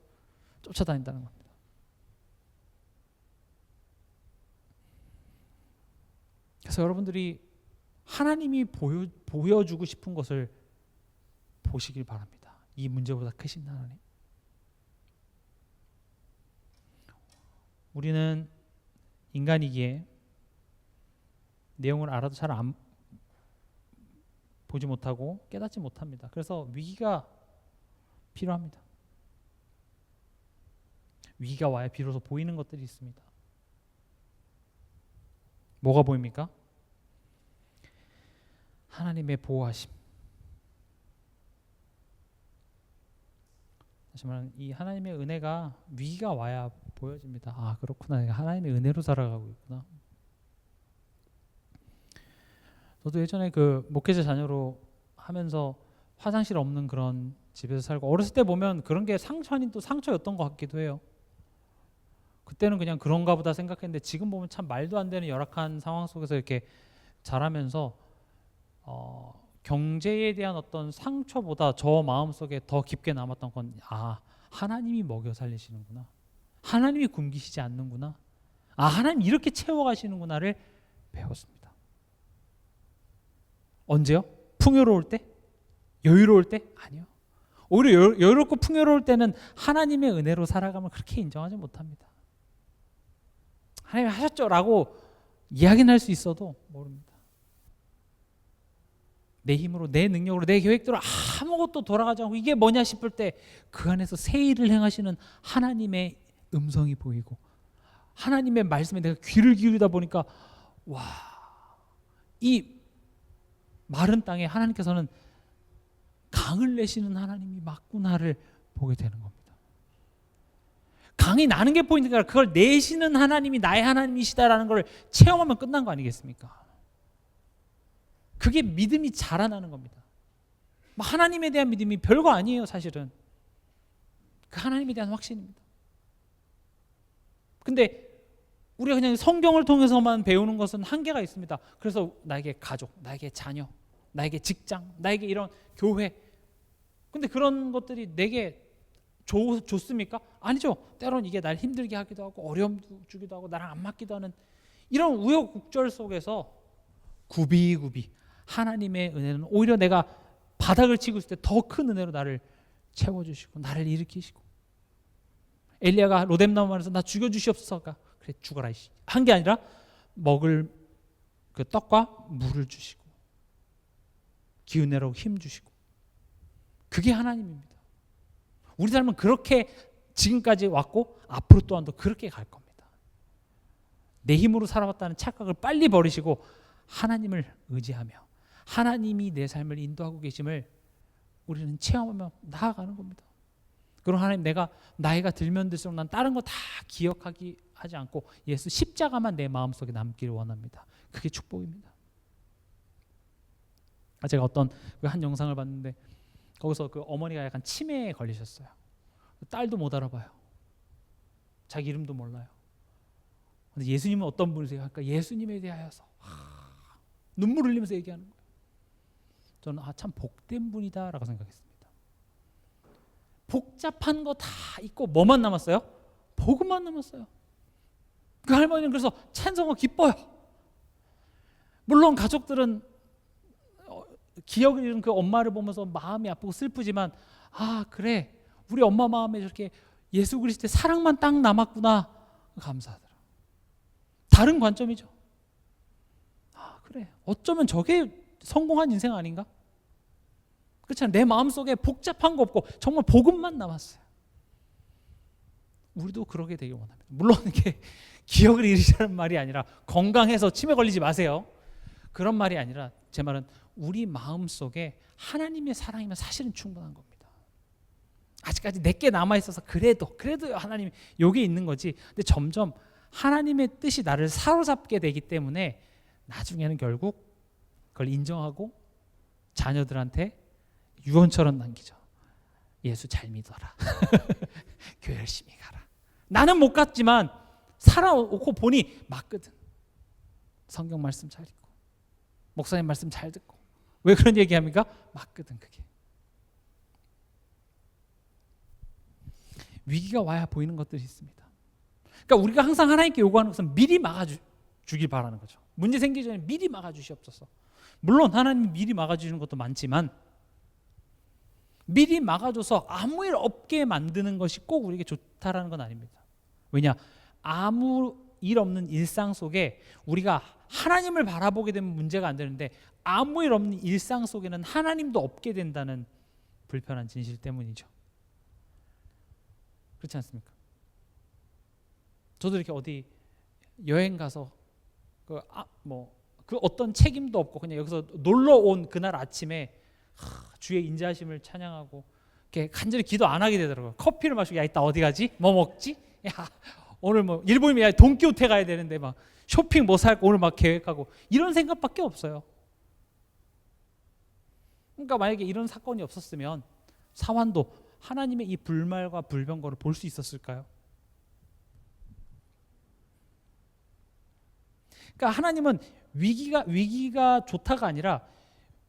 쫓아다닌다는 겁니다. 그래서 여러분들이 하나님이 보여주고 싶은 것을 보시길 바랍니다. 이 문제보다 크신 하나님. 우리는 인간이기에 내용을 알아도 잘 보지 못하고 깨닫지 못합니다. 그래서 위기가 필요합니다. 위기가 와야 비로소 보이는 것들이 있습니다. 뭐가 보입니까? 하나님의 보호하심. 다시 말하면 이 하나님의 은혜가 위기가 와야 보여집니다. 아, 그렇구나. 내가 하나님의 은혜로 살아가고 있구나. 저도 예전에 그 목회자 자녀로 하면서 화장실 없는 그런 집에서 살고, 어렸을 때 보면 그런 게 상처 아닌 또 상처였던 것 같기도 해요. 그때는 그냥 그런가 보다 생각했는데 지금 보면 참 말도 안 되는 열악한 상황 속에서 이렇게 자라면서 경제에 대한 어떤 상처보다 저 마음속에 더 깊게 남았던 건, 아, 하나님이 먹여 살리시는구나, 하나님이 굶기시지 않는구나, 아, 하나님 이렇게 채워가시는구나를 배웠습니다. 언제요? 풍요로울 때? 여유로울 때? 아니요. 오히려 여유롭고 풍요로울 때는 하나님의 은혜로 살아감을 그렇게 인정하지 못합니다. 하나님 하셨죠? 라고 이야기는 할 수 있어도 모릅니다. 내 힘으로, 내 능력으로, 내 계획대로 아무것도 돌아가지 않고 이게 뭐냐 싶을 때 그 안에서 새 일을 행하시는 하나님의 음성이 보이고 하나님의 말씀에 내가 귀를 기울이다 보니까, 와, 이 마른 땅에 하나님께서는 강을 내시는 하나님이 맞구나를 보게 되는 겁니다. 강이 나는 게 포인트가 아니라 그걸 내시는 하나님이 나의 하나님이시다라는 걸 체험하면 끝난 거 아니겠습니까? 그게 믿음이 자라나는 겁니다. 하나님에 대한 믿음이 별거 아니에요, 사실은. 그 하나님에 대한 확신입니다. 근데 우리가 그냥 성경을 통해서만 배우는 것은 한계가 있습니다. 그래서 나에게 가족, 나에게 자녀, 나에게 직장, 나에게 이런 교회, 근데 그런 것들이 내게 좋습니까? 아니죠. 때로는 이게 날 힘들게 하기도 하고 어려움도 주기도 하고 나랑 안 맞기도 하는 이런 우여곡절 속에서 굽이굽이 하나님의 은혜는 오히려 내가 바닥을 치고 있을 때 더 큰 은혜로 나를 채워주시고 나를 일으키시고, 엘리야가 로뎀나무 안에서 나 죽여주시옵소서가 그래 죽어라 한 게 아니라 먹을 그 떡과 물을 주시고 기운내라고 힘 주시고, 그게 하나님입니다. 우리 삶은 그렇게 지금까지 왔고 앞으로 또한 더 그렇게 갈 겁니다. 내 힘으로 살아왔다는 착각을 빨리 버리시고 하나님을 의지하며 하나님이 내 삶을 인도하고 계심을 우리는 체험하며 나아가는 겁니다. 그럼 하나님, 내가 나이가 들면 들수록 난 다른 거 다 기억하지 않고 예수 십자가만 내 마음속에 남기를 원합니다. 그게 축복입니다. 제가 어떤 한 영상을 봤는데 거기서 그 어머니가 약간 치매에 걸리셨어요. 딸도 못 알아봐요. 자기 이름도 몰라요. 근데 예수님은 어떤 분이세요? 그러니까 예수님에 대하여서 눈물 흘리면서 얘기하는 거예요. 저는 참 복된 분이다라고 생각했습니다. 복잡한 거 다 있고 뭐만 남았어요? 복음만 남았어요. 그 할머니는 그래서 찬송하고 기뻐요. 물론 가족들은 기억을 잃은 그 엄마를 보면서 마음이 아프고 슬프지만, 그래, 우리 엄마 마음에 저렇게 예수 그리스도의 사랑만 딱 남았구나, 감사하더라. 다른 관점이죠. 그래, 어쩌면 저게 성공한 인생 아닌가? 그렇잖아요. 내 마음속에 복잡한 거 없고 정말 복음만 남았어요. 우리도 그러게 되길 원합니다. 물론 이게 기억을 잃으시라는 말이 아니라 건강해서 치매 걸리지 마세요, 그런 말이 아니라 제 말은 우리 마음속에 하나님의 사랑이면 사실은 충분한 겁니다. 아직까지 내게 남아있어서 그래도 하나님 요게 있는 거지. 근데 점점 하나님의 뜻이 나를 사로잡게 되기 때문에 나중에는 결국 그걸 인정하고 자녀들한테 유언처럼 남기죠. 예수 잘 믿어라. 교회 열심히 가라. 나는 못 갔지만 살아오고 보니 맞거든. 성경 말씀 잘 읽고 목사님 말씀 잘 듣고. 왜 그런 얘기합니까? 맞거든. 그게 위기가 와야 보이는 것들이 있습니다. 그러니까 우리가 항상 하나님께 요구하는 것은 미리 막아주길 바라는 거죠. 문제 생기기 전에 미리 막아주시옵소서. 물론 하나님이 미리 막아주시는 것도 많지만 미리 막아줘서 아무 일 없게 만드는 것이 꼭 우리에게 좋다라는 건 아닙니다. 왜냐? 아무 일 없는 일상 속에 우리가 하나님을 바라보게 되면 문제가 안 되는데 아무 일 없는 일상 속에는 하나님도 없게 된다는 불편한 진실 때문이죠. 그렇지 않습니까? 저도 이렇게 어디 여행 가서 그 어떤 책임도 없고 그냥 여기서 놀러 온 그날 아침에 주의 인자하심을 찬양하고 이렇게 간절히 기도 안 하게 되더라고요. 커피를 마시고, 야, 이따 어디 가지? 뭐 먹지? 야, 오늘 일본이면 돈키호테 가야 되는데 막 쇼핑 뭐 살고 오늘 막 계획하고 이런 생각밖에 없어요. 그러니까 만약에 이런 사건이 없었으면 사환도 하나님의 이 불말과 불병거를 볼 수 있었을까요? 그러니까 하나님은 위기가 좋다가 아니라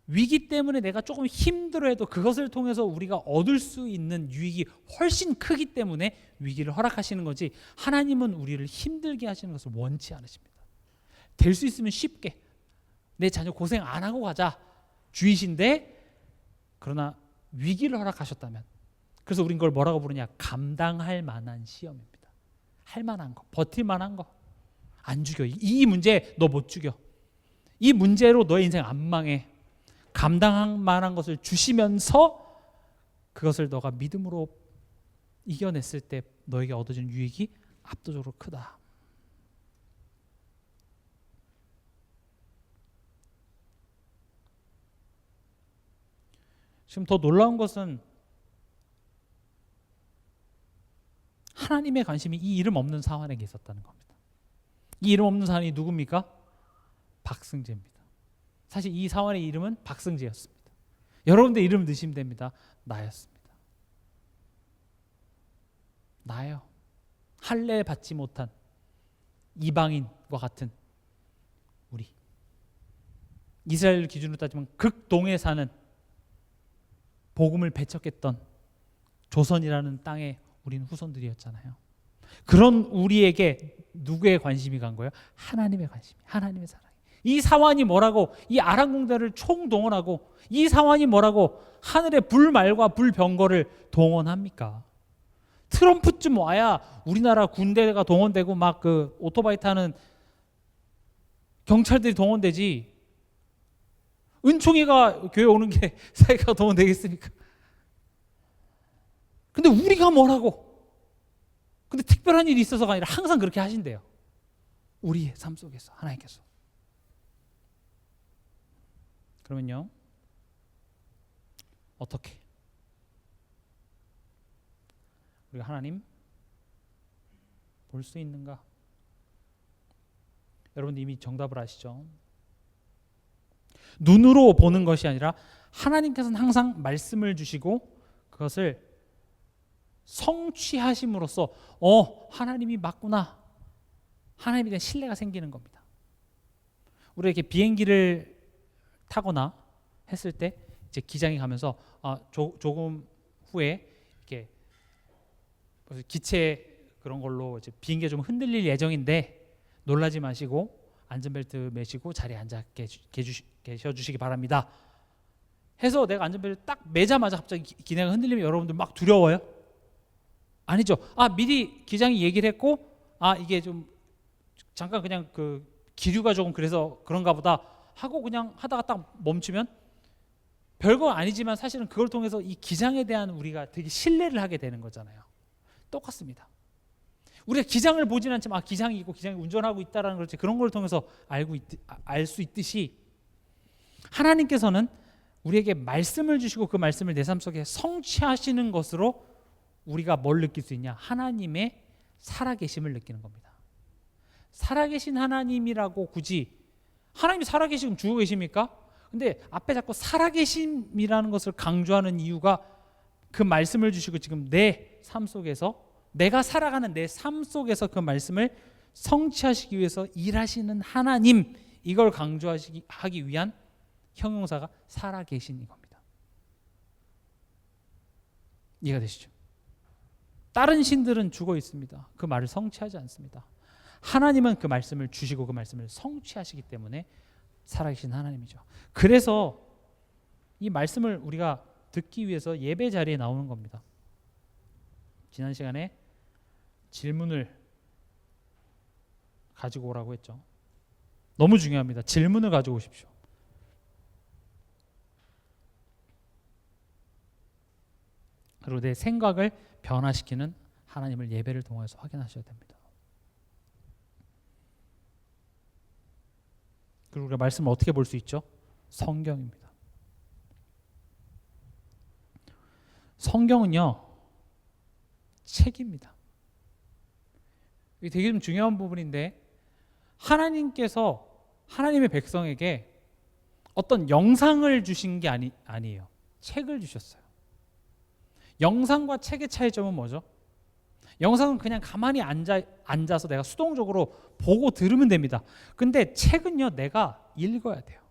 위기 때문에 내가 조금 힘들어해도 그것을 통해서 우리가 얻을 수 있는 유익이 훨씬 크기 때문에 위기를 허락하시는 거지, 하나님은 우리를 힘들게 하시는 것을 원치 않으십니다. 될 수 있으면 쉽게 내 자녀 고생 안 하고 가자 주의신데, 그러나 위기를 허락하셨다면, 그래서 우린 그걸 뭐라고 부르냐? 감당할 만한 시험입니다. 할 만한 거, 버틸 만한 거. 안 죽여. 이 문제 너 못 죽여. 이 문제로 너의 인생 안 망해. 감당할 만한 것을 주시면서 그것을 너가 믿음으로 이겨냈을 때 너에게 얻어진 유익이 압도적으로 크다. 지금 더 놀라운 것은 하나님의 관심이 이 이름 없는 사환에게 있었다는 겁니다. 이 이름 없는 사환이 누굽니까? 박승재입니다. 사실 이 사환의 이름은 박승재였습니다. 여러분들 이름 넣으시면 됩니다. 나였습니다. 나예요. 할례 받지 못한 이방인과 같은 우리, 이스라엘 기준으로 따지면 극동에 사는 복음을 배척했던 조선이라는 땅의 우린 후손들이었잖아요. 그런 우리에게 누구의 관심이 간 거예요? 하나님의 관심이, 하나님의 사랑이. 이 사환이 뭐라고 이 아람군대를 총동원하고, 이 사환이 뭐라고 하늘의 불말과 불병거를 동원합니까? 트럼프쯤 와야 우리나라 군대가 동원되고 막 그 오토바이 타는 경찰들이 동원되지, 은총이가 교회 오는 게 사회가 동원되겠습니까? 근데 우리가 뭐라고? 근데 특별한 일이 있어서가 아니라 항상 그렇게 하신대요. 우리의 삶 속에서 하나님께서. 그러면요, 어떻게 우리가 하나님 볼 수 있는가? 여러분 이미 정답을 아시죠? 눈으로 보는 것이 아니라 하나님께서는 항상 말씀을 주시고 그것을 성취하심으로써 하나님이 맞구나, 하나님에 대한 신뢰가 생기는 겁니다. 우리가 이렇게 비행기를 타거나 했을 때 이제 기장이 가면서 조금 후에 이렇게 기체 그런 걸로 이제 비행기가 좀 흔들릴 예정인데 놀라지 마시고 안전벨트 매시고 자리에 앉아 계셔 주시기 바랍니다 해서 내가 안전벨트 딱 매자마자 갑자기 기내가 흔들리면 여러분들 막 두려워요? 아니죠. 미리 기장이 얘기를 했고 이게 좀 잠깐 그냥 그 기류가 조금 그래서 그런가 보다 하고 그냥 하다가 딱 멈추면 별거 아니지만 사실은 그걸 통해서 이 기장에 대한 우리가 되게 신뢰를 하게 되는 거잖아요. 똑같습니다. 우리가 기장을 보진 않지만 기장이 있고 기장이 운전하고 있다라는 걸 그런 걸 통해서 알 수 있듯이 하나님께서는 우리에게 말씀을 주시고 그 말씀을 내 삶 속에 성취하시는 것으로 우리가 뭘 느낄 수 있냐? 하나님의 살아계심을 느끼는 겁니다. 살아계신 하나님이라고 굳이 하나님이 살아계시면 죽어 계십니까? 근데 앞에 자꾸 살아계심이라는 것을 강조하는 이유가 그 말씀을 주시고 지금 내 삶 속에서 내가 살아가는 내 삶 속에서 그 말씀을 성취하시기 위해서 일하시는 하나님, 이걸 강조하기 위한 형용사가 살아계신 겁니다. 이해가 되시죠? 다른 신들은 죽어 있습니다. 그 말을 성취하지 않습니다. 하나님은 그 말씀을 주시고 그 말씀을 성취하시기 때문에 살아계신 하나님이죠. 그래서 이 말씀을 우리가 듣기 위해서 예배 자리에 나오는 겁니다. 지난 시간에 질문을 가지고 오라고 했죠. 너무 중요합니다. 질문을 가지고 오십시오. 그리고 내 생각을 변화시키는 하나님을 예배를 통해서 확인하셔야 됩니다. 그리고 우리가 말씀을 어떻게 볼 수 있죠? 성경입니다. 성경은요, 책입니다. 이게 되게 좀 중요한 부분인데 하나님께서 하나님의 백성에게 어떤 영상을 주신 게 아니에요. 책을 주셨어요. 영상과 책의 차이점은 뭐죠? 영상은 그냥 가만히 앉아서 내가 수동적으로 보고 들으면 됩니다. 근데 책은요, 내가 읽어야 돼요.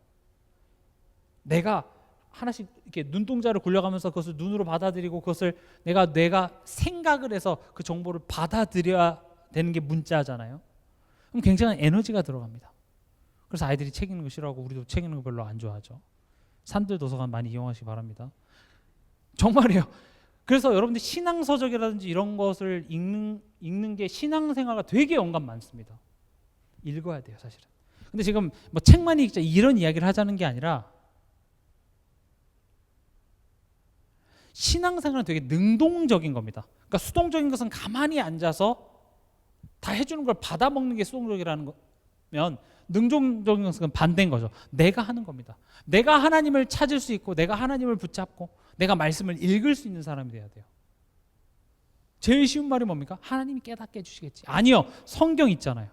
내가 하나씩 이렇게 눈동자를 굴려가면서 그것을 눈으로 받아들이고 그것을 내가 생각을 해서 그 정보를 받아들여야 되는 게 문자잖아요. 그럼 굉장한 에너지가 들어갑니다. 그래서 아이들이 책 읽는 거 싫어하고 우리도 책 읽는 거 별로 안 좋아하죠. 산들 도서관 많이 이용하시기 바랍니다. 정말이에요. 그래서 여러분들 신앙서적이라든지 이런 것을 읽는 게 신앙생활과 되게 연관 많습니다. 읽어야 돼요, 사실은. 근데 지금 뭐 책만 읽자 이런 이야기를 하자는 게 아니라 신앙생활은 되게 능동적인 겁니다. 그러니까 수동적인 것은 가만히 앉아서 다 해주는 걸 받아먹는 게 수동적이라는 거면 능동적인 것은 반대인 거죠. 내가 하는 겁니다. 내가 하나님을 찾을 수 있고 내가 하나님을 붙잡고 내가 말씀을 읽을 수 있는 사람이 돼야 돼요. 제일 쉬운 말이 뭡니까? 하나님이 깨닫게 해주시겠지. 아니요. 성경 있잖아요.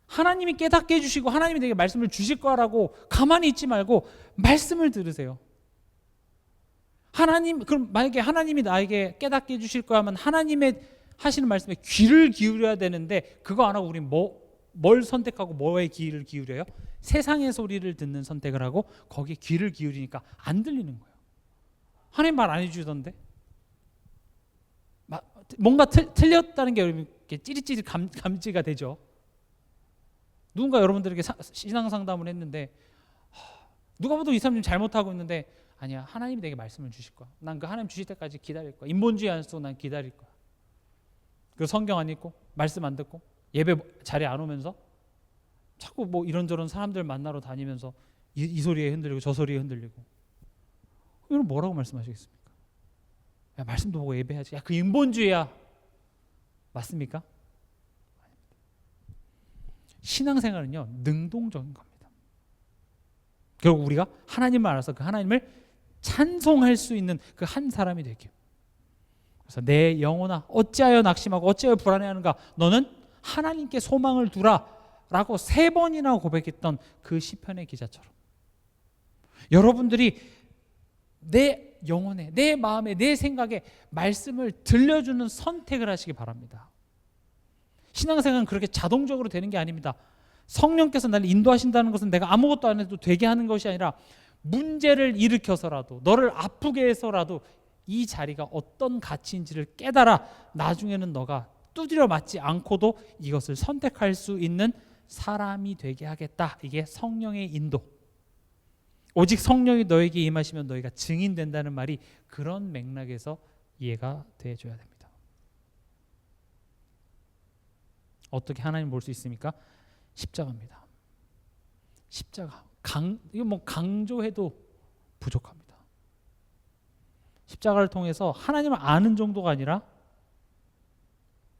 하나님이 깨닫게 해주시고 하나님이 내게 말씀을 주실 거라고 가만히 있지 말고 말씀을 들으세요. 그럼 만약에 하나님이 나에게 깨닫게 해주실 거야 하면 하나님의 하시는 말씀에 귀를 기울여야 되는데 그거 안 하고 우리 뭘 선택하고 뭐에 귀를 기울여요? 세상의 소리를 듣는 선택을 하고 거기에 귀를 기울이니까 안 들리는 거예요. 하나님 말 안 해주던데 뭔가 틀렸다는 게 이렇게 찌릿찌릿 감지가 되죠. 누군가 여러분들에게 신앙 상담을 했는데 누가 봐도 이 사람이 잘못하고 있는데 아니야, 하나님이 내게 말씀을 주실 거야. 난 그 하나님 주실 때까지 기다릴 거야. 인본주의 안 쓰고 난 기다릴 거야. 그 성경 안 읽고 말씀 안 듣고 예배 자리에 안 오면서 자꾸 뭐 이런저런 사람들 만나러 다니면서 이 소리에 흔들리고 저 소리에 흔들리고 이건 뭐라고 말씀하시겠습니까? 야, 말씀도 보고 예배해야지. 야, 그 인본주의야. 맞습니까? 신앙생활은요, 능동적인 겁니다. 결국 우리가 하나님을 알아서 그 하나님을 찬송할 수 있는 그 한 사람이 되기요. 그래서 내 영혼아 어찌하여 낙심하고 어찌하여 불안해하는가, 너는 하나님께 소망을 두라 라고 3번이나 고백했던 그 시편의 기자처럼 여러분들이 내 영혼에, 내 마음에, 내 생각에 말씀을 들려주는 선택을 하시기 바랍니다. 신앙생활은 그렇게 자동적으로 되는 게 아닙니다. 성령께서 나를 인도하신다는 것은 내가 아무것도 안 해도 되게 하는 것이 아니라 문제를 일으켜서라도, 너를 아프게 해서라도 이 자리가 어떤 가치인지를 깨달아 나중에는 너가 두드려 맞지 않고도 이것을 선택할 수 있는 사람이 되게 하겠다. 이게 성령의 인도. 오직 성령이 너에게 임하시면 너희가 증인된다는 말이 그런 맥락에서 이해가 돼줘야 됩니다. 어떻게 하나님 볼 수 있습니까? 십자가입니다. 십자가. 이거 뭐 강조해도 부족합니다. 십자가를 통해서 하나님을 아는 정도가 아니라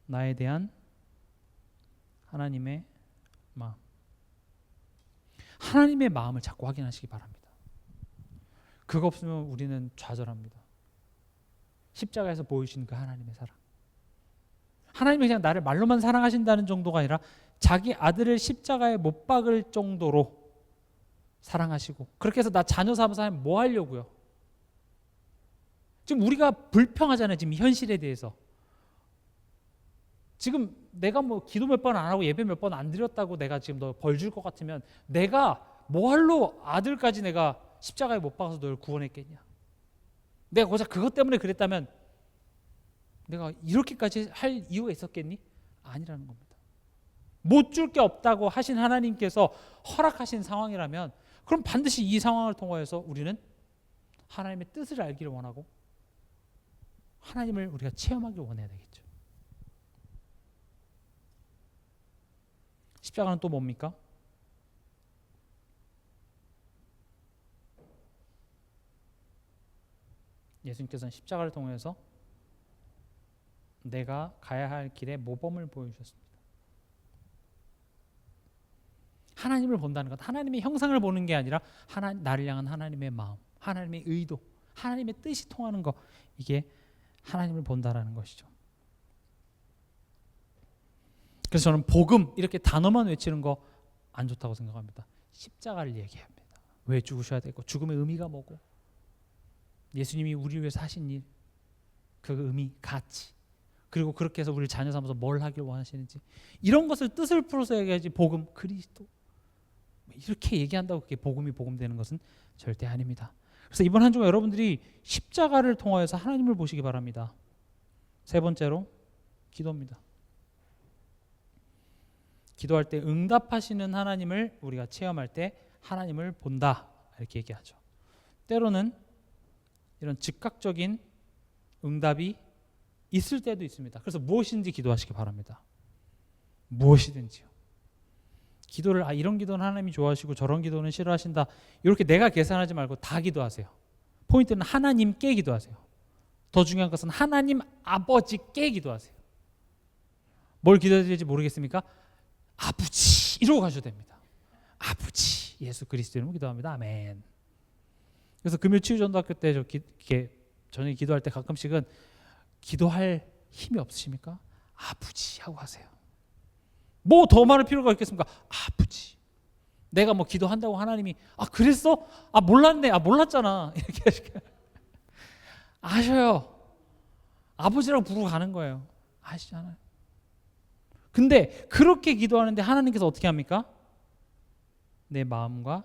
나에 대한 하나님의 마음, 하나님의 마음을 자꾸 확인하시기 바랍니다. 그거 없으면 우리는 좌절합니다. 십자가에서 보여주신 그 하나님의 사랑, 하나님이 그냥 나를 말로만 사랑하신다는 정도가 아니라 자기 아들을 십자가에 못 박을 정도로 사랑하시고, 그렇게 해서 나 자녀 삼아서 하면 뭐 하려고요? 지금 우리가 불평하잖아요. 지금 현실에 대해서. 지금 내가 뭐 기도 몇 번 안 하고 예배 몇 번 안 드렸다고 내가 지금 너 벌 줄 것 같으면 내가 뭐할로 아들까지 내가 십자가에 못 박아서 너를 구원했겠냐? 내가 고작 그것 때문에 그랬다면 내가 이렇게까지 할 이유가 있었겠니? 아니라는 겁니다. 못 줄 게 없다고 하신 하나님께서 허락하신 상황이라면 그럼 반드시 이 상황을 통하여서 우리는 하나님의 뜻을 알기를 원하고 하나님을 우리가 체험하기를 원해야 되겠죠. 십자가는 또 뭡니까? 예수님께서는 십자가를 통해서 내가 가야 할 길의 모범을 보여주셨습니다. 하나님을 본다는 것, 하나님의 형상을 보는 게 아니라 나를 향한 하나님의 마음, 하나님의 의도, 하나님의 뜻이 통하는 것, 이게 하나님을 본다라는 것이죠. 그래서 저는 복음 이렇게 단어만 외치는 거 안 좋다고 생각합니다. 십자가를 얘기합니다. 왜 죽으셔야 되고 죽음의 의미가 뭐고 예수님이 우리를 위해서 하신 일, 그 의미, 가치, 그리고 그렇게 해서 우리를 자녀 삼아서 뭘 하길 원하시는지, 이런 것을 뜻을 풀어서 얘기하지 복음, 그리스도 이렇게 얘기한다고 그게 복음이 복음되는 것은 절대 아닙니다. 그래서 이번 한 주간 여러분들이 십자가를 통하여서 하나님을 보시기 바랍니다. 3번째로 기도입니다. 기도할 때 응답하시는 하나님을 우리가 체험할 때 하나님을 본다 이렇게 얘기하죠. 때로는 이런 즉각적인 응답이 있을 때도 있습니다. 그래서 무엇인지 기도하시기 바랍니다. 무엇이든지요. 기도를 이런 기도는 하나님이 좋아하시고 저런 기도는 싫어하신다 이렇게 내가 계산하지 말고 다 기도하세요. 포인트는 하나님께 기도하세요. 더 중요한 것은 하나님 아버지께 기도하세요. 뭘 기도해야 될지 모르겠습니까? 아버지 이러고 가셔도 됩니다. 아버지 예수 그리스도 이름으로 기도합니다. 아멘. 그래서 금요 치유전도학교 때 저녁에 기도할 때 가끔씩은 기도할 힘이 없으십니까? 아버지 하고 하세요. 뭐 더 말할 필요가 있겠습니까? 아버지. 내가 뭐 기도한다고 하나님이 그랬어? 몰랐네. 몰랐잖아. 이렇게 하실까요? 아셔요. 아버지라고 부르고 가는 거예요. 아시잖아요. 근데 그렇게 기도하는데 하나님께서 어떻게 합니까? 내 마음과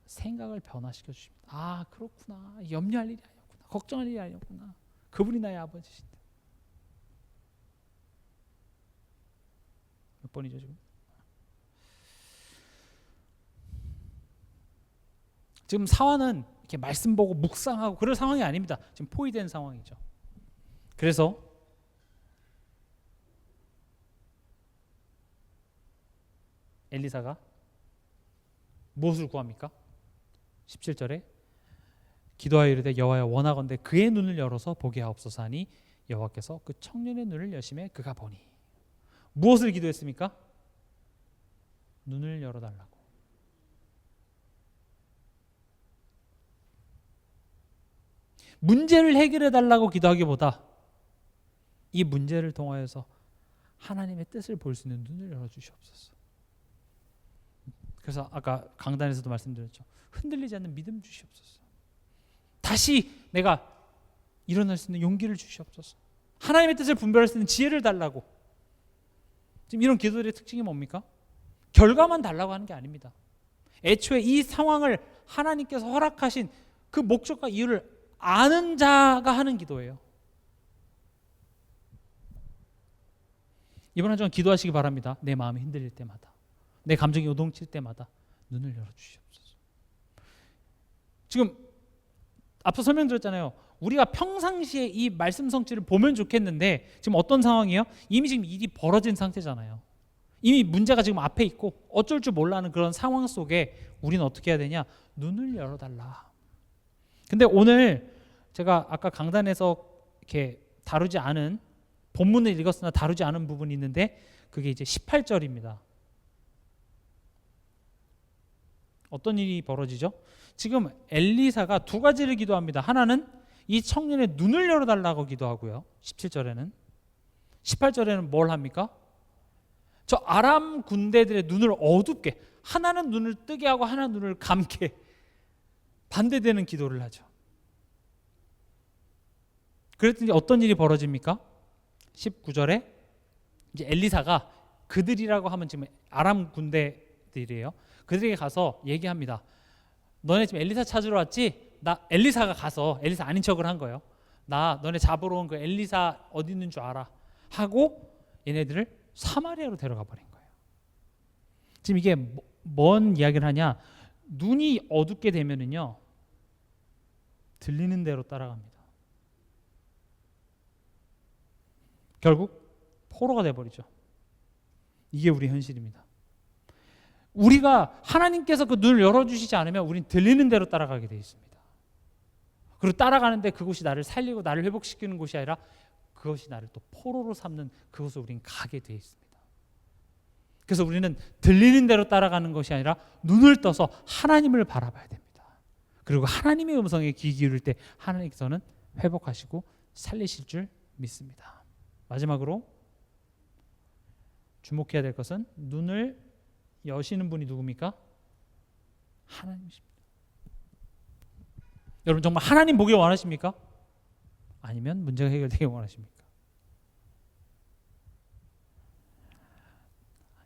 생각을 변화시켜 주십니다. 그렇구나. 염려할 일이 아니었구나. 걱정할 일이 아니었구나. 그분이 나의 아버지신데. 몇 번이죠 지금? 지금 사화는 이렇게 말씀 보고 묵상하고 그럴 상황이 아닙니다. 지금 포위된 상황이죠. 그래서 엘리사가 무엇을 구합니까? 17절에 기도하여 이르되 여호와여 원하건대 그의 눈을 열어서 보게 하옵소서 하니 여호와께서 그 청년의 눈을 여심해 그가 보니. 무엇을 기도했습니까? 눈을 열어달라고. 문제를 해결해 달라고 기도하기보다 이 문제를 통하여서 하나님의 뜻을 볼 수 있는 눈을 열어주시옵소서. 그래서 아까 강단에서도 말씀드렸죠. 흔들리지 않는 믿음 주시옵소서. 다시 내가 일어날 수 있는 용기를 주시옵소서. 하나님의 뜻을 분별할 수 있는 지혜를 달라고. 지금 이런 기도들의 특징이 뭡니까? 결과만 달라고 하는 게 아닙니다. 애초에 이 상황을 하나님께서 허락하신 그 목적과 이유를 아는 자가 하는 기도예요. 이번 한 주간 기도하시기 바랍니다. 내 마음이 흔들릴 때마다, 내 감정이 요동칠 때마다 눈을 열어주시옵소서. 지금 앞서 설명드렸잖아요. 우리가 평상시에 이 말씀 성취를 보면 좋겠는데 지금 어떤 상황이에요? 이미 지금 일이 벌어진 상태잖아요. 이미 문제가 지금 앞에 있고 어쩔 줄 몰라하는 그런 상황 속에 우리는 어떻게 해야 되냐? 눈을 열어달라. 근데 오늘 제가 아까 강단에서 이렇게 다루지 않은, 본문을 읽었으나 다루지 않은 부분이 있는데 그게 이제 18절입니다. 어떤 일이 벌어지죠? 지금 엘리사가 두 가지를 기도합니다. 하나는 이 청년의 눈을 열어달라고 기도하고요. 17절에는. 18절에는 뭘 합니까? 저 아람 군대들의 눈을 어둡게, 하나는 눈을 뜨게 하고 하나는 눈을 감게, 반대되는 기도를 하죠. 그랬더니 어떤 일이 벌어집니까? 19절에 이제 엘리사가, 그들이라고 하면 지금 아람 군대들이에요. 그들에게 가서 얘기합니다. 너네 지금 엘리사 찾으러 왔지? 엘리사가 가서, 엘리사 아닌 척을 한 거예요. 나 너네 잡으러 온 그 엘리사 어디 있는 줄 알아 하고 얘네들을 사마리아로 데려가 버린 거예요. 지금 이게 뭔 이야기를 하냐? 눈이 어둡게 되면은요, 들리는 대로 따라갑니다. 결국 포로가 돼버리죠. 이게 우리 현실입니다. 우리가 하나님께서 그 눈을 열어주시지 않으면 우린 들리는 대로 따라가게 돼 있습니다. 그리고 따라가는데 그곳이 나를 살리고 나를 회복시키는 곳이 아니라 그것이 나를 또 포로로 삼는 그곳으로 우린 가게 돼 있습니다. 그래서 우리는 들리는 대로 따라가는 것이 아니라 눈을 떠서 하나님을 바라봐야 됩니다. 그리고 하나님의 음성에 귀 기울일 때 하나님께서는 회복하시고 살리실 줄 믿습니다. 마지막으로 주목해야 될 것은 눈을 여시는 분이 누굽니까? 하나님이십니다. 여러분 정말 하나님 보길 원하십니까? 아니면 문제가 해결되길 원하십니까?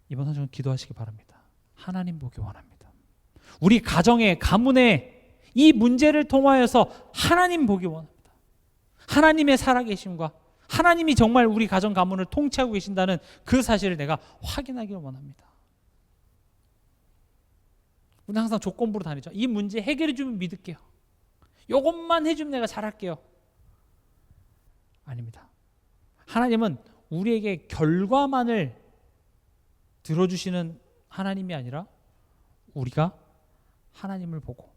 이번 한 주간 기도하시기 바랍니다. 하나님 보기 원합니다. 우리 가정의, 가문의 이 문제를 통하여서 하나님 보기 원합니다. 하나님의 살아계심과 하나님이 정말 우리 가정 가문을 통치하고 계신다는 그 사실을 내가 확인하기를 원합니다. 우리는 항상 조건부로 다니죠. 이 문제 해결해 주면 믿을게요. 이것만 해주면 내가 잘할게요. 아닙니다. 하나님은 우리에게 결과만을 들어주시는 하나님이 아니라 우리가 하나님을 보고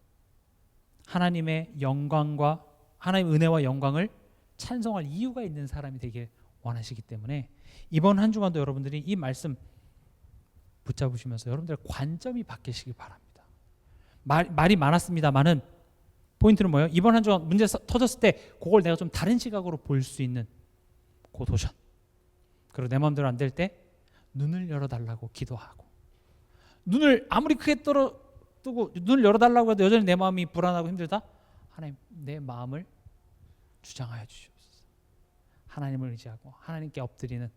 하나님의 영광과 하나님의 은혜와 영광을 찬송할 이유가 있는 사람이 되길 원하시기 때문에 이번 한 주간도 여러분들이 이 말씀 붙잡으시면서 여러분들의 관점이 바뀌시길 바랍니다. 말이 많았습니다만은 포인트는 뭐예요? 이번 한 주간 문제 터졌을 때 그걸 내가 좀 다른 시각으로 볼 수 있는 그 도전. 그리고 내 마음대로 안 될 때 눈을 열어달라고 기도하고, 눈을 아무리 크게 뜨고 눈을 열어달라고 해도 여전히 내 마음이 불안하고 힘들다? 하나님, 내 마음을 주장하여 주시옵소서. 하나님을 의지하고 하나님께 엎드리는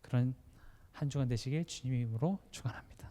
그런 한 주간 되시길 주님의 이름으로 축원합니다.